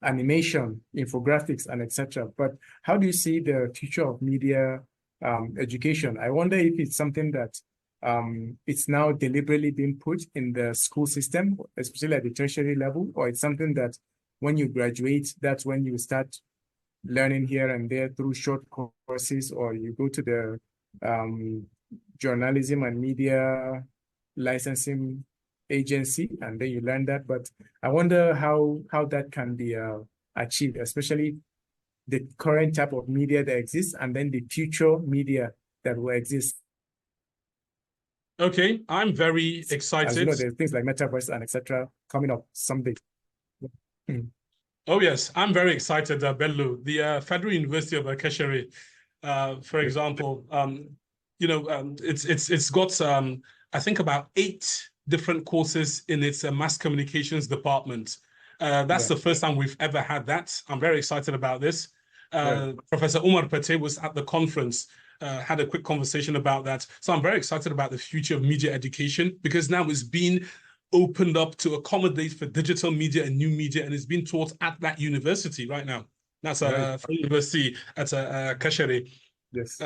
animation, infographics, and etc. But how do you see the future of media education? I wonder if it's something that it's now deliberately being put in the school system, especially at the tertiary level, or it's something that when you graduate, that's when you start learning here and there through short courses, or you go to the journalism and media licensing agency and then you learn that. But I wonder how that can be achieved, especially the current type of media that exists and then the future media that will exist. Okay, I'm very excited. As you know, there's things like metaverse and etc. coming up someday. Oh yes, I'm very excited, Bello. The Federal University of Keshere, for example, it's got I think about 8 different courses in its mass communications department. That's the first time we've ever had that. I'm very excited about this. Professor Umar Pate was at the conference, had a quick conversation about that. So I'm very excited about the future of media education, because now it's been opened up to accommodate for digital media and new media, and it's been taught at that university right now. That's a university at Kashere. Yes.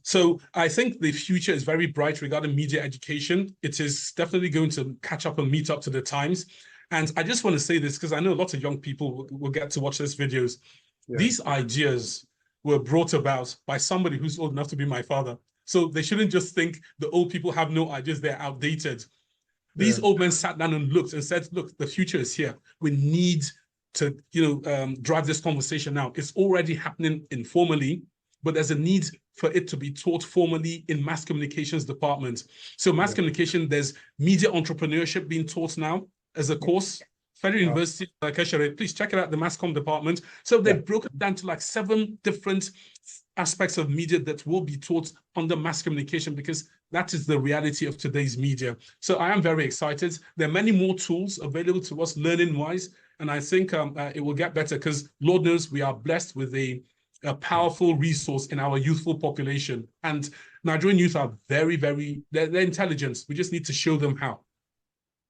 So I think the future is very bright regarding media education. It is definitely going to catch up and meet up to the times. And I just want to say this because I know a lot of young people will get to watch these videos. Yeah. These ideas were brought about by somebody who's old enough to be my father. So they shouldn't just think the old people have no ideas, they're outdated. These old men sat down and looked and said, look, the future is here. We need to, drive this conversation now. It's already happening informally, but there's a need for it to be taught formally in mass communications department. So mass communication, there's media entrepreneurship being taught now as a course. Federal University, Keshere, please check it out, the mass comm department. So they broke it down to like 7 different aspects of media that will be taught under mass communication, because that is the reality of today's media. So I am very excited. There are many more tools available to us learning-wise, and I think it will get better because Lord knows we are blessed with a powerful resource in our youthful population. And Nigerian youth are very, very, they're intelligent. We just need to show them how.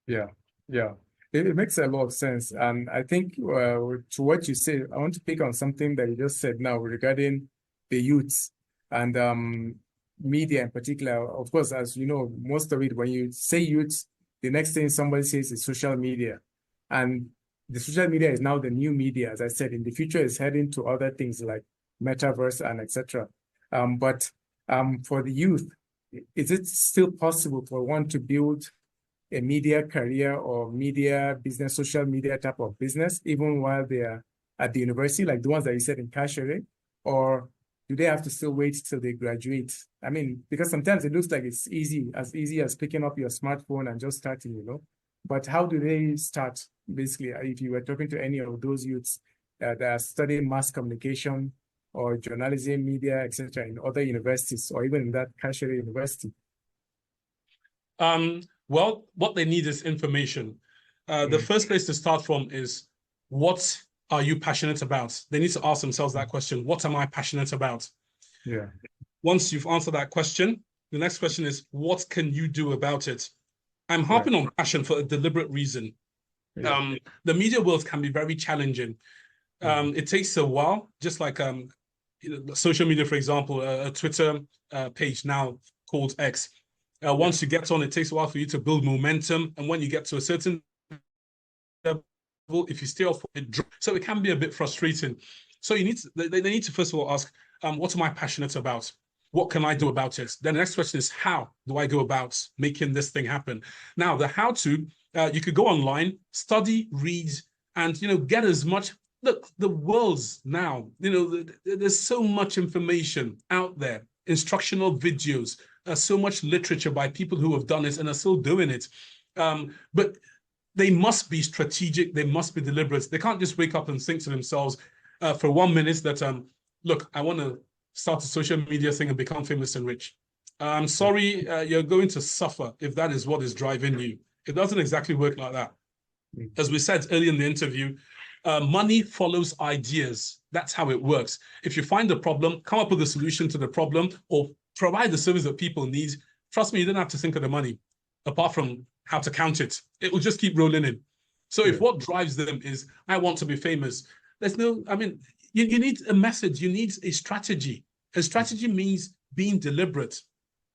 Yeah. It makes a lot of sense. And I think to what you say, I want to pick on something that you just said now regarding the youths and media in particular. Of course, as you know, most of it, when you say youths, the next thing somebody says is social media. And the social media is now the new media. As I said, in the future, is heading to other things like metaverse and etc. But for the youth, is it still possible for one to build a media career or media business, social media type of business, even while they are at the university, like the ones that you said in Kashere? Or do they have to still wait till they graduate? I mean, because sometimes it looks like it's easy as picking up your smartphone and just starting, But how do they start? Basically, if you were talking to any of those youths that are studying mass communication or journalism, media, etc., in other universities, or even in that Kashere University? Well, what they need is information. The first place to start from is, what are you passionate about? They need to ask themselves that question. What am I passionate about? Yeah. Once you've answered that question, the next question is, what can you do about it? I'm harping on passion for a deliberate reason. Yeah. The media world can be very challenging. It takes a while, just like social media, for example, a Twitter page now called X. Once you get on, it takes a while for you to build momentum. And when you get to a certain level, if you stay off, it drops. So it can be a bit frustrating. So they need to first of all ask, what am I passionate about? What can I do about it? Then the next question is, how do I go about making this thing happen? Now, the how to, you could go online, study, read, and, get as much. Look, the world's now, there's so much information out there, instructional videos, so much literature by people who have done it and are still doing it. But they must be strategic. They must be deliberate. They can't just wake up and think to themselves for 1 minute that, look, I want to start a social media thing and become famous and rich. I'm sorry, you're going to suffer if that is what is driving you. It doesn't exactly work like that. As we said earlier in the interview, money follows ideas. That's how it works. If you find a problem, come up with a solution to the problem, or provide the service that people need, trust me, you don't have to think of the money, apart from how to count it. It will just keep rolling in. So if what drives them is, I want to be famous, there's no, I mean, you need a message, you need a strategy. A strategy means being deliberate.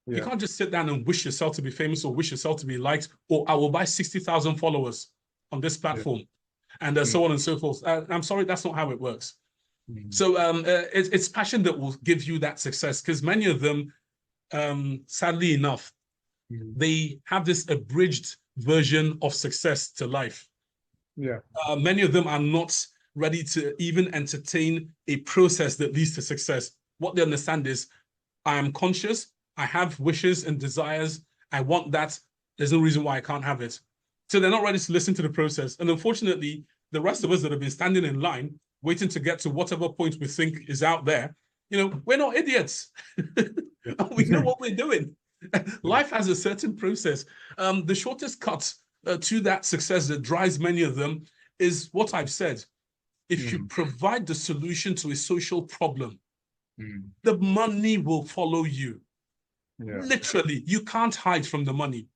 You can't just sit down and wish yourself to be famous or wish yourself to be liked, or I will buy 60,000 followers on this platform, and so on and so forth. I'm sorry, that's not how it works. So it's passion that will give you that success, because many of them, sadly enough, they have this abridged version of success to life. Many of them are not ready to even entertain a process that leads to success. What they understand is, I am conscious, I have wishes and desires, I want that, there's no reason why I can't have it. So they're not ready to listen to the process. And unfortunately, the rest of us that have been standing in line, waiting to get to whatever point we think is out there, we're not idiots. We know what we're doing. Life has a certain process. The shortest cut to that success that drives many of them is what I've said. If you provide the solution to a social problem, the money will follow you. Literally, you can't hide from the money.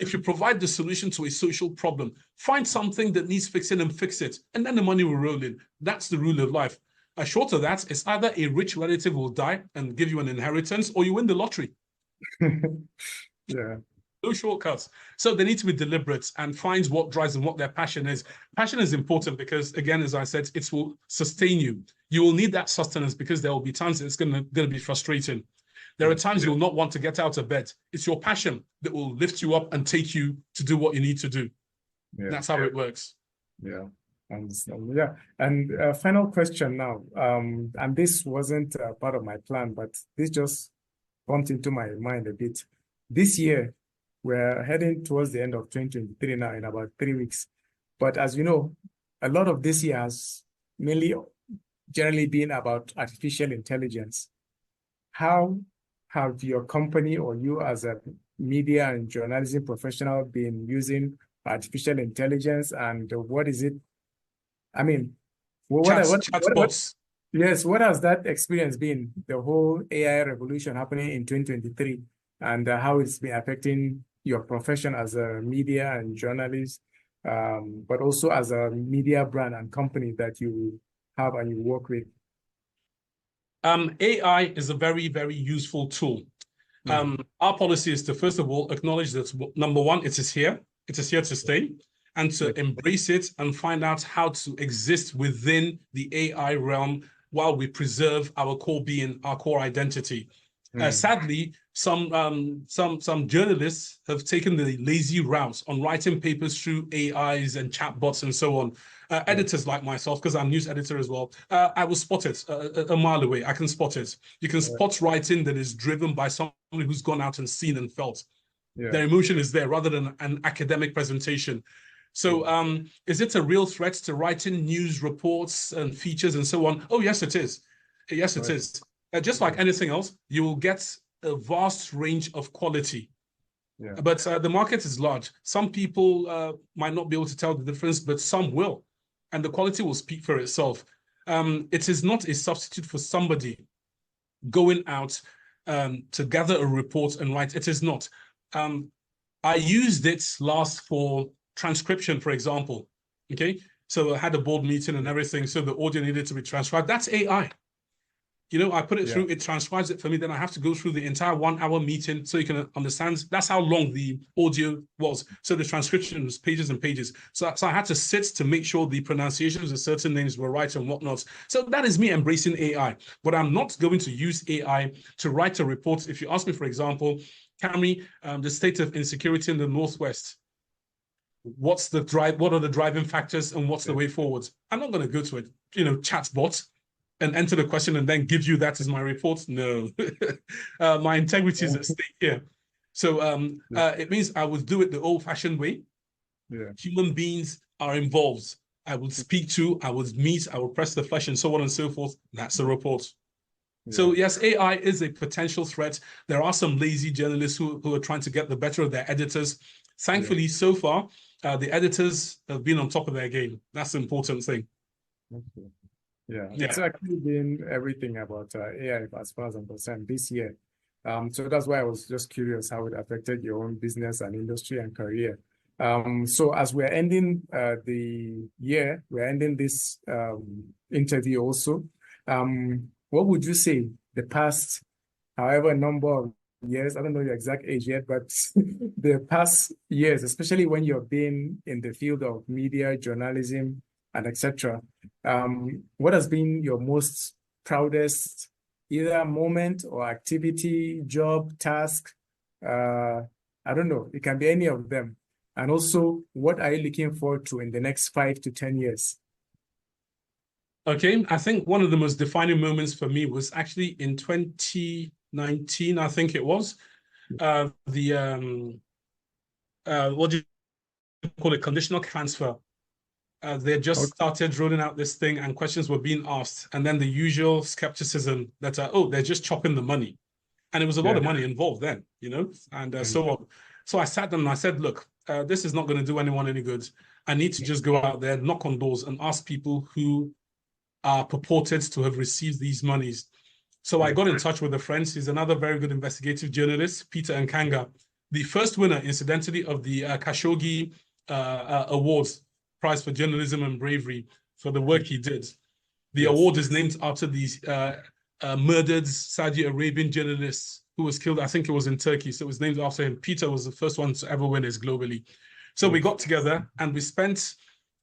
If you provide the solution to a social problem, find something that needs fixing and fix it, and then the money will roll in. That's the rule of life. Short of that, it's either a rich relative will die and give you an inheritance, or you win the lottery. No shortcuts. So they need to be deliberate and find what drives them, what their passion is. Passion is important because, again, as I said, it will sustain you. You will need that sustenance, because there will be times it's going to be frustrating. There are times you'll not want to get out of bed. It's your passion that will lift you up and take you to do what you need to do. That's how it works. And final question now. And this wasn't part of my plan, but this just bumped into my mind a bit. This year, we're heading towards the end of 2023 now, in about 3 weeks. But as you know, a lot of this year has generally been about artificial intelligence. How have your company, or you as a media and journalism professional, been using artificial intelligence, and what is it? I mean, what has that experience been, the whole AI revolution happening in 2023, and how it's been affecting your profession as a media and journalist, but also as a media brand and company that you have and you work with? AI is a very, very useful tool. Our policy is to, first of all, acknowledge that, number one, it is here to stay, and to embrace it and find out how to exist within the AI realm while we preserve our core being, our core identity. Sadly, some journalists have taken the lazy route on writing papers through AIs and chatbots and so on. Editors like myself, because I'm news editor as well, I will spot it a mile away. I can spot it. You can spot writing that is driven by someone who's gone out and seen and felt. Their emotion is there rather than an academic presentation. So is it a real threat to writing news reports and features and so on? Oh, yes, it is. Yes, it is. Just like anything else, you will get a vast range of quality. But the market is large. Some people might not be able to tell the difference, but some will. And the quality will speak for itself. It is not a substitute for somebody going out to gather a report and write. It is not. I used it last for transcription, for example. Okay, so I had a board meeting and everything, so the audio needed to be transcribed. That's AI. I put it through, it transcribes it for me, then I have to go through the entire 1 hour meeting so you can understand. That's how long the audio was. So the transcription was pages and pages. So I had to sit to make sure the pronunciations of certain names were right and whatnot. So that is me embracing AI. But I'm not going to use AI to write a report. If you ask me, for example, Kamri, the state of insecurity in the Northwest, what are the driving factors and what's the way forward? I'm not going to go to a chatbot and enter the question and then give you that as my report. No, my integrity is at stake here. So it means I would do it the old-fashioned way. Human beings are involved. I would speak to, I would meet, I would press the flesh and so on and so forth. That's the report. So Yeah. yes, AI is a potential threat. There are some lazy journalists who are trying to get the better of their editors. Yeah. Thankfully, so far, the editors have been on top of their game. That's the important thing. Okay. Yeah, it's Yeah. actually been everything about AI as far as I'm concerned this year. So that's why I was just curious how it affected your own business and industry and career. So as we're ending the year, we're ending this interview also. What would you say the past, however number of years, I don't know your exact age yet, but the past years, especially when you've been in the field of media, journalism, and etc. What has been your most proudest either moment or activity, job, task? I don't know. It can be any of them. And also, what are you looking forward to in the next 5 to 10 years? Okay. I think one of the most defining moments for me was actually in 2019, I think it was. The what do you call it? Conditional transfer. They just Okay. started rolling out this thing and questions were being asked. And then the usual skepticism that, oh, they're just chopping the money. And it was a lot Yeah. of money involved then, and Mm. so on. So I sat down and I said, look, this is not going to do anyone any good. I need to just go out there, knock on doors, and ask people who are purported to have received these monies. So I Yeah. got in touch with a friend. He's another very good investigative journalist, Peter Nkanga, the first winner, incidentally, of the Khashoggi Awards, Prize for Journalism and Bravery, for the work he did. The Yes. award is named after these murdered Saudi Arabian journalist who was killed. I think it was in Turkey. So it was named after him. Peter was the first one to ever win it globally. So we Okay. got together and we spent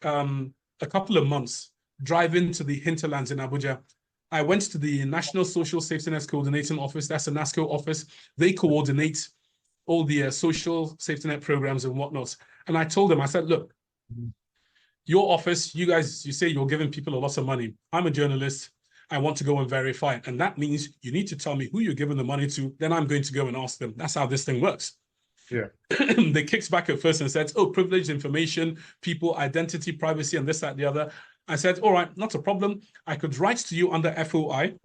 a couple of months driving to the hinterlands in Abuja. I went to the National Social Safety Net Coordinating Office. That's the NASCO office. They coordinate all the social safety net programs and whatnot. And I told them, I said, look, your office, you guys, you say you're giving people a lot of money. I'm a journalist. I want to go and verify. And that means you need to tell me who you're giving the money to. Then I'm going to go and ask them. That's how this thing works. Yeah. They kicked back at first and said, oh, privileged information, people, identity, privacy, and this, that, the other. I said, all right, not a problem. I could write to you under FOI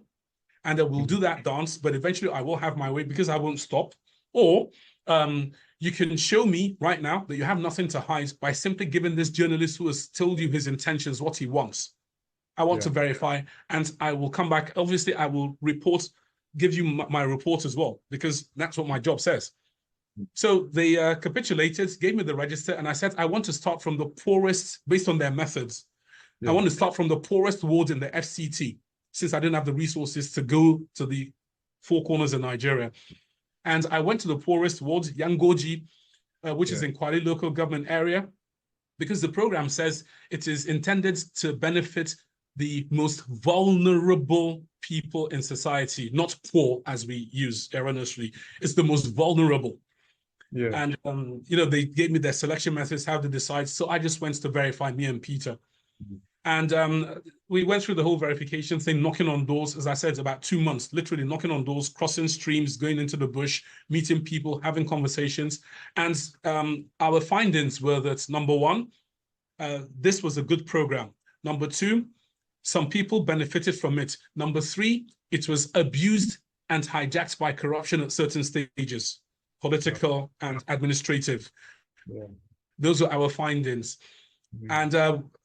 and I will do that dance, but eventually I will have my way because I won't stop. Or you can show me right now that you have nothing to hide by simply giving this journalist who has told you his intentions what he wants. I want to verify and I will come back. Obviously, I will report, give you my report as well, because that's what my job says. So they capitulated, gave me the register, and I said, I want to start from the poorest based on their methods. I want to start from the poorest ward in the FCT, since I didn't have the resources to go to the four corners of Nigeria. And I went to the poorest ward, Yangoji, which is in Kwale local government area, because the program says it is intended to benefit the most vulnerable people in society, not poor as we use erroneously. It's the most vulnerable. Yeah. And they gave me their selection methods, how to decide. So I just went to verify, me and Peter. And we went through the whole verification thing, knocking on doors, as I said, about 2 months, literally knocking on doors, crossing streams, going into the bush, meeting people, having conversations. And our findings were that, number one, this was a good program. Number two, some people benefited from it. Number three, it was abused and hijacked by corruption at certain stages, political and administrative. Yeah. Those were our findings. And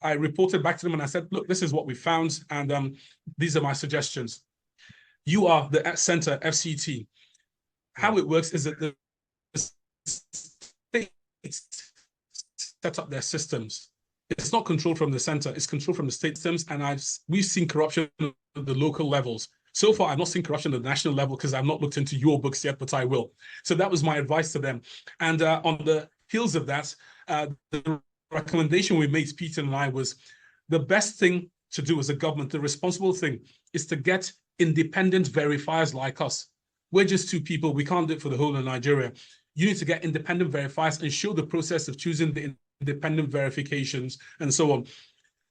I reported back to them and I said, look, this is what we found. And these are my suggestions. You are the center, FCT. How it works is that the states set up their systems. It's not controlled from the center, it's controlled from the state systems. And we've seen corruption at the local levels. So far, I've not seen corruption at the national level because I've not looked into your books yet, but I will. So that was my advice to them. And on the heels of that, the recommendation we made, Peter and I, was the best thing to do as a government, the responsible thing, is to get independent verifiers like us. We're just two people. We can't do it for the whole of Nigeria. You need to get independent verifiers and show the process of choosing the independent verifications and so on.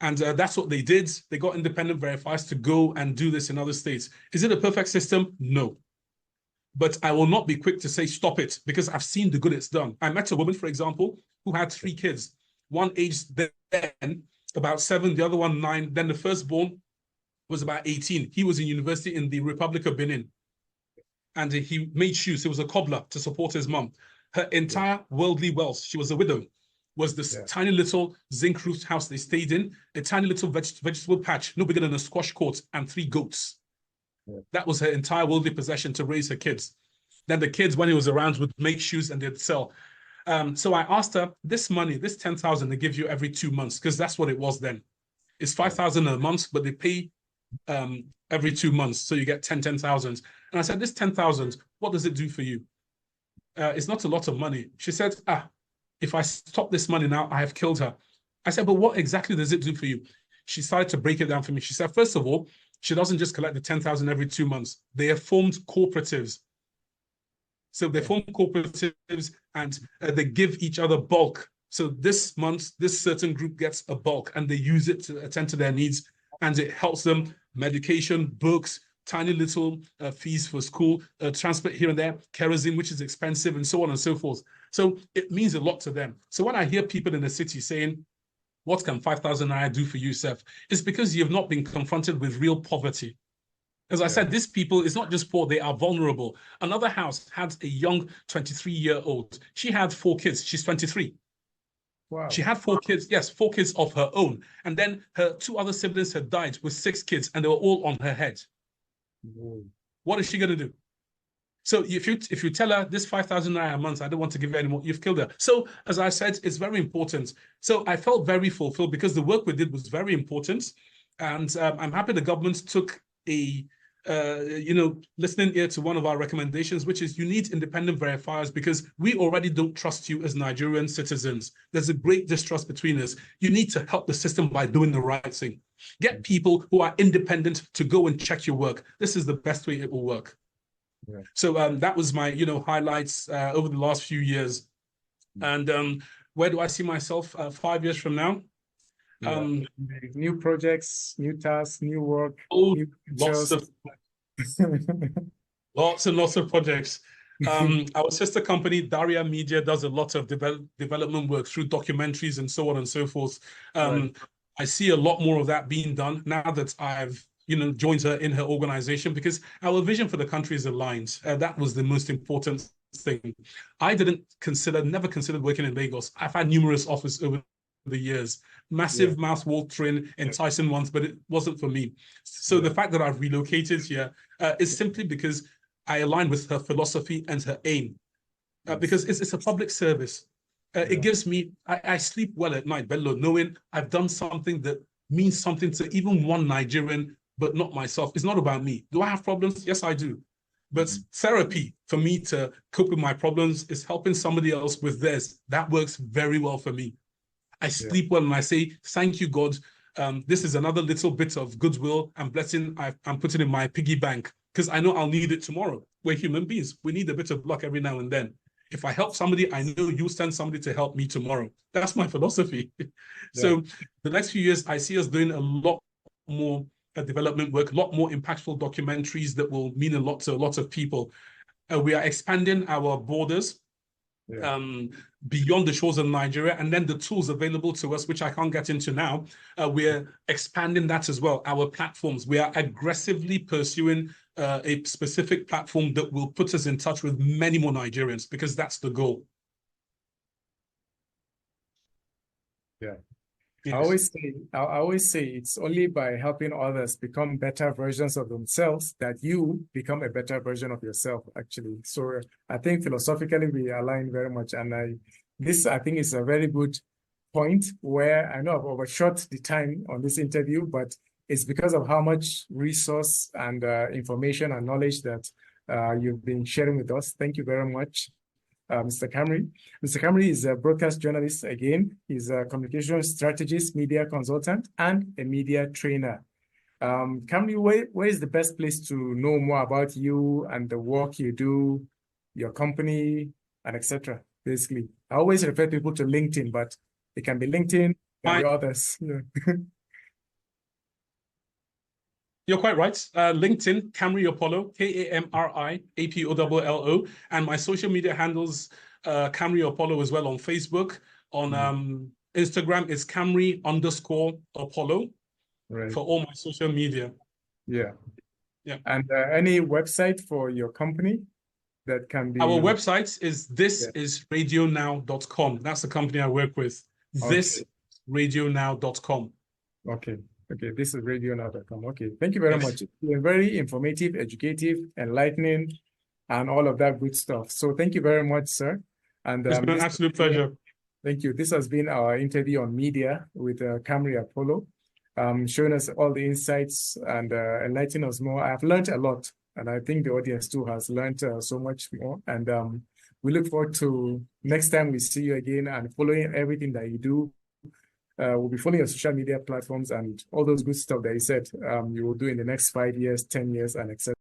And that's what they did. They got independent verifiers to go and do this in other states. Is it a perfect system? No. But I will not be quick to say stop it because I've seen the good it's done. I met a woman, for example, who had 3 kids. One aged then about 7, the other one 9. Then the firstborn was about 18. He was in university in the Republic of Benin. And he made shoes. He was a cobbler to support his mom. Her entire worldly wealth, she was a widow, was this tiny little zinc roofed house they stayed in, a tiny little vegetable patch, no bigger than a squash court, and 3 goats. That was her entire worldly possession to raise her kids. Then the kids, when he was around, would make shoes and they'd sell. So I asked her, this money, this 10,000 they give you every 2 months, because that's what it was then. It's 5,000 a month, but they pay every 2 months. So you get 10,000. And I said, this 10,000, what does it do for you? It's not a lot of money. She said, if I stop this money now, I have killed her. I said, but what exactly does it do for you? She started to break it down for me. She said, first of all, she doesn't just collect the 10,000 every 2 months. They have formed cooperatives. So they form cooperatives and they give each other bulk. So this month, this certain group gets a bulk and they use it to attend to their needs, and it helps them medication, books, tiny little fees for school, transport here and there, kerosene, which is expensive, and so on and so forth. So it means a lot to them. So when I hear people in the city saying, what can 5,000 Naira do for you, Seth? It's because you have not been confronted with real poverty. As I said, these people is not just poor, they are vulnerable. Another house had a young 23-year-old. She had 4 kids. She's 23. Wow. She had 4 kids, yes, 4 kids of her own. And then her 2 other siblings had died with 6 kids, and they were all on her head. What is she going to do? So if you tell her this 5,000 Naira a month, I don't want to give her anymore, you've killed her. So as I said, it's very important. So I felt very fulfilled because the work we did was very important. And I'm happy the government took a listening ear to one of our recommendations, which is you need independent verifiers because we already don't trust you as Nigerian citizens. There's a great distrust between us. You need to help the system by doing the right thing. Get people who are independent to go and check your work. This is the best way it will work. So that was my, highlights over the last few years. And where do I see myself 5 years from now? New projects, new tasks, new work. New lots and lots of projects. Our sister company, Daria Media, does a lot of development work through documentaries and so on and so forth. I see a lot more of that being done now that I've joined her in her organization because our vision for the country is aligned. That was the most important thing. I never considered working in Lagos. I've had numerous offers over the years, massive mouth-watering, enticing ones, but it wasn't for me. So the fact that I've relocated here is simply because I align with her philosophy and her aim, because it's a public service. It gives me, I sleep well at night, Bello, knowing I've done something that means something to even one Nigerian, but not myself. It's not about me. Do I have problems? Yes, I do. But therapy, for me to cope with my problems, is helping somebody else with theirs. That works very well for me. I sleep well and I say, thank you, God. This is another little bit of goodwill and blessing I'm putting in my piggy bank because I know I'll need it tomorrow. We're human beings. We need a bit of luck every now and then. If I help somebody, I know you'll send somebody to help me tomorrow. That's my philosophy. So the next few years, I see us doing a lot more development work, a lot more impactful documentaries that will mean a lot to a lot of people. We are expanding our borders beyond the shores of Nigeria, and then the tools available to us, which I can't get into now, we're expanding that as well. Our platforms, we are aggressively pursuing a specific platform that will put us in touch with many more Nigerians, because that's the goal. Yes. Yes. I always say it's only by helping others become better versions of themselves that you become a better version of yourself, actually. So I think philosophically we align very much. And this, I think, is a very good point where I know I've overshot the time on this interview, but it's because of how much resource and information and knowledge that you've been sharing with us. Thank you very much. Mr. Kamri. Mr. Kamri is a broadcast journalist again. He's a communication strategist, media consultant, and a media trainer. Kamri, where is the best place to know more about you and the work you do, your company, and etc.? Basically, I always refer people to LinkedIn, but it can be LinkedIn and the others. You're quite right. LinkedIn, Kamri Apollo, KAMRI-APOLLO, and my social media handles, Kamri Apollo as well on Facebook. On Instagram, it's Kamri_Apollo for all my social media. Yeah. Yeah. And any website for your company that can be... Our website is Yeah. thisisradionow.com. That's the company I work with. Okay. Thisradionow.com. Okay. Okay. This is radionow.com. Okay. Thank you very Yes. much. It's been very informative, educative, enlightening, and all of that good stuff. So thank you very much, sir. And It's been an absolute pleasure. thank you. This has been our interview on media with Kamri Apollo, showing us all the insights and enlightening us more. I've learned a lot, and I think the audience too has learned so much more. And we look forward to next time we see you again and following everything that you do. We'll be following your social media platforms and all those good stuff that you said you will do in the next 5 years, 10 years, and etc.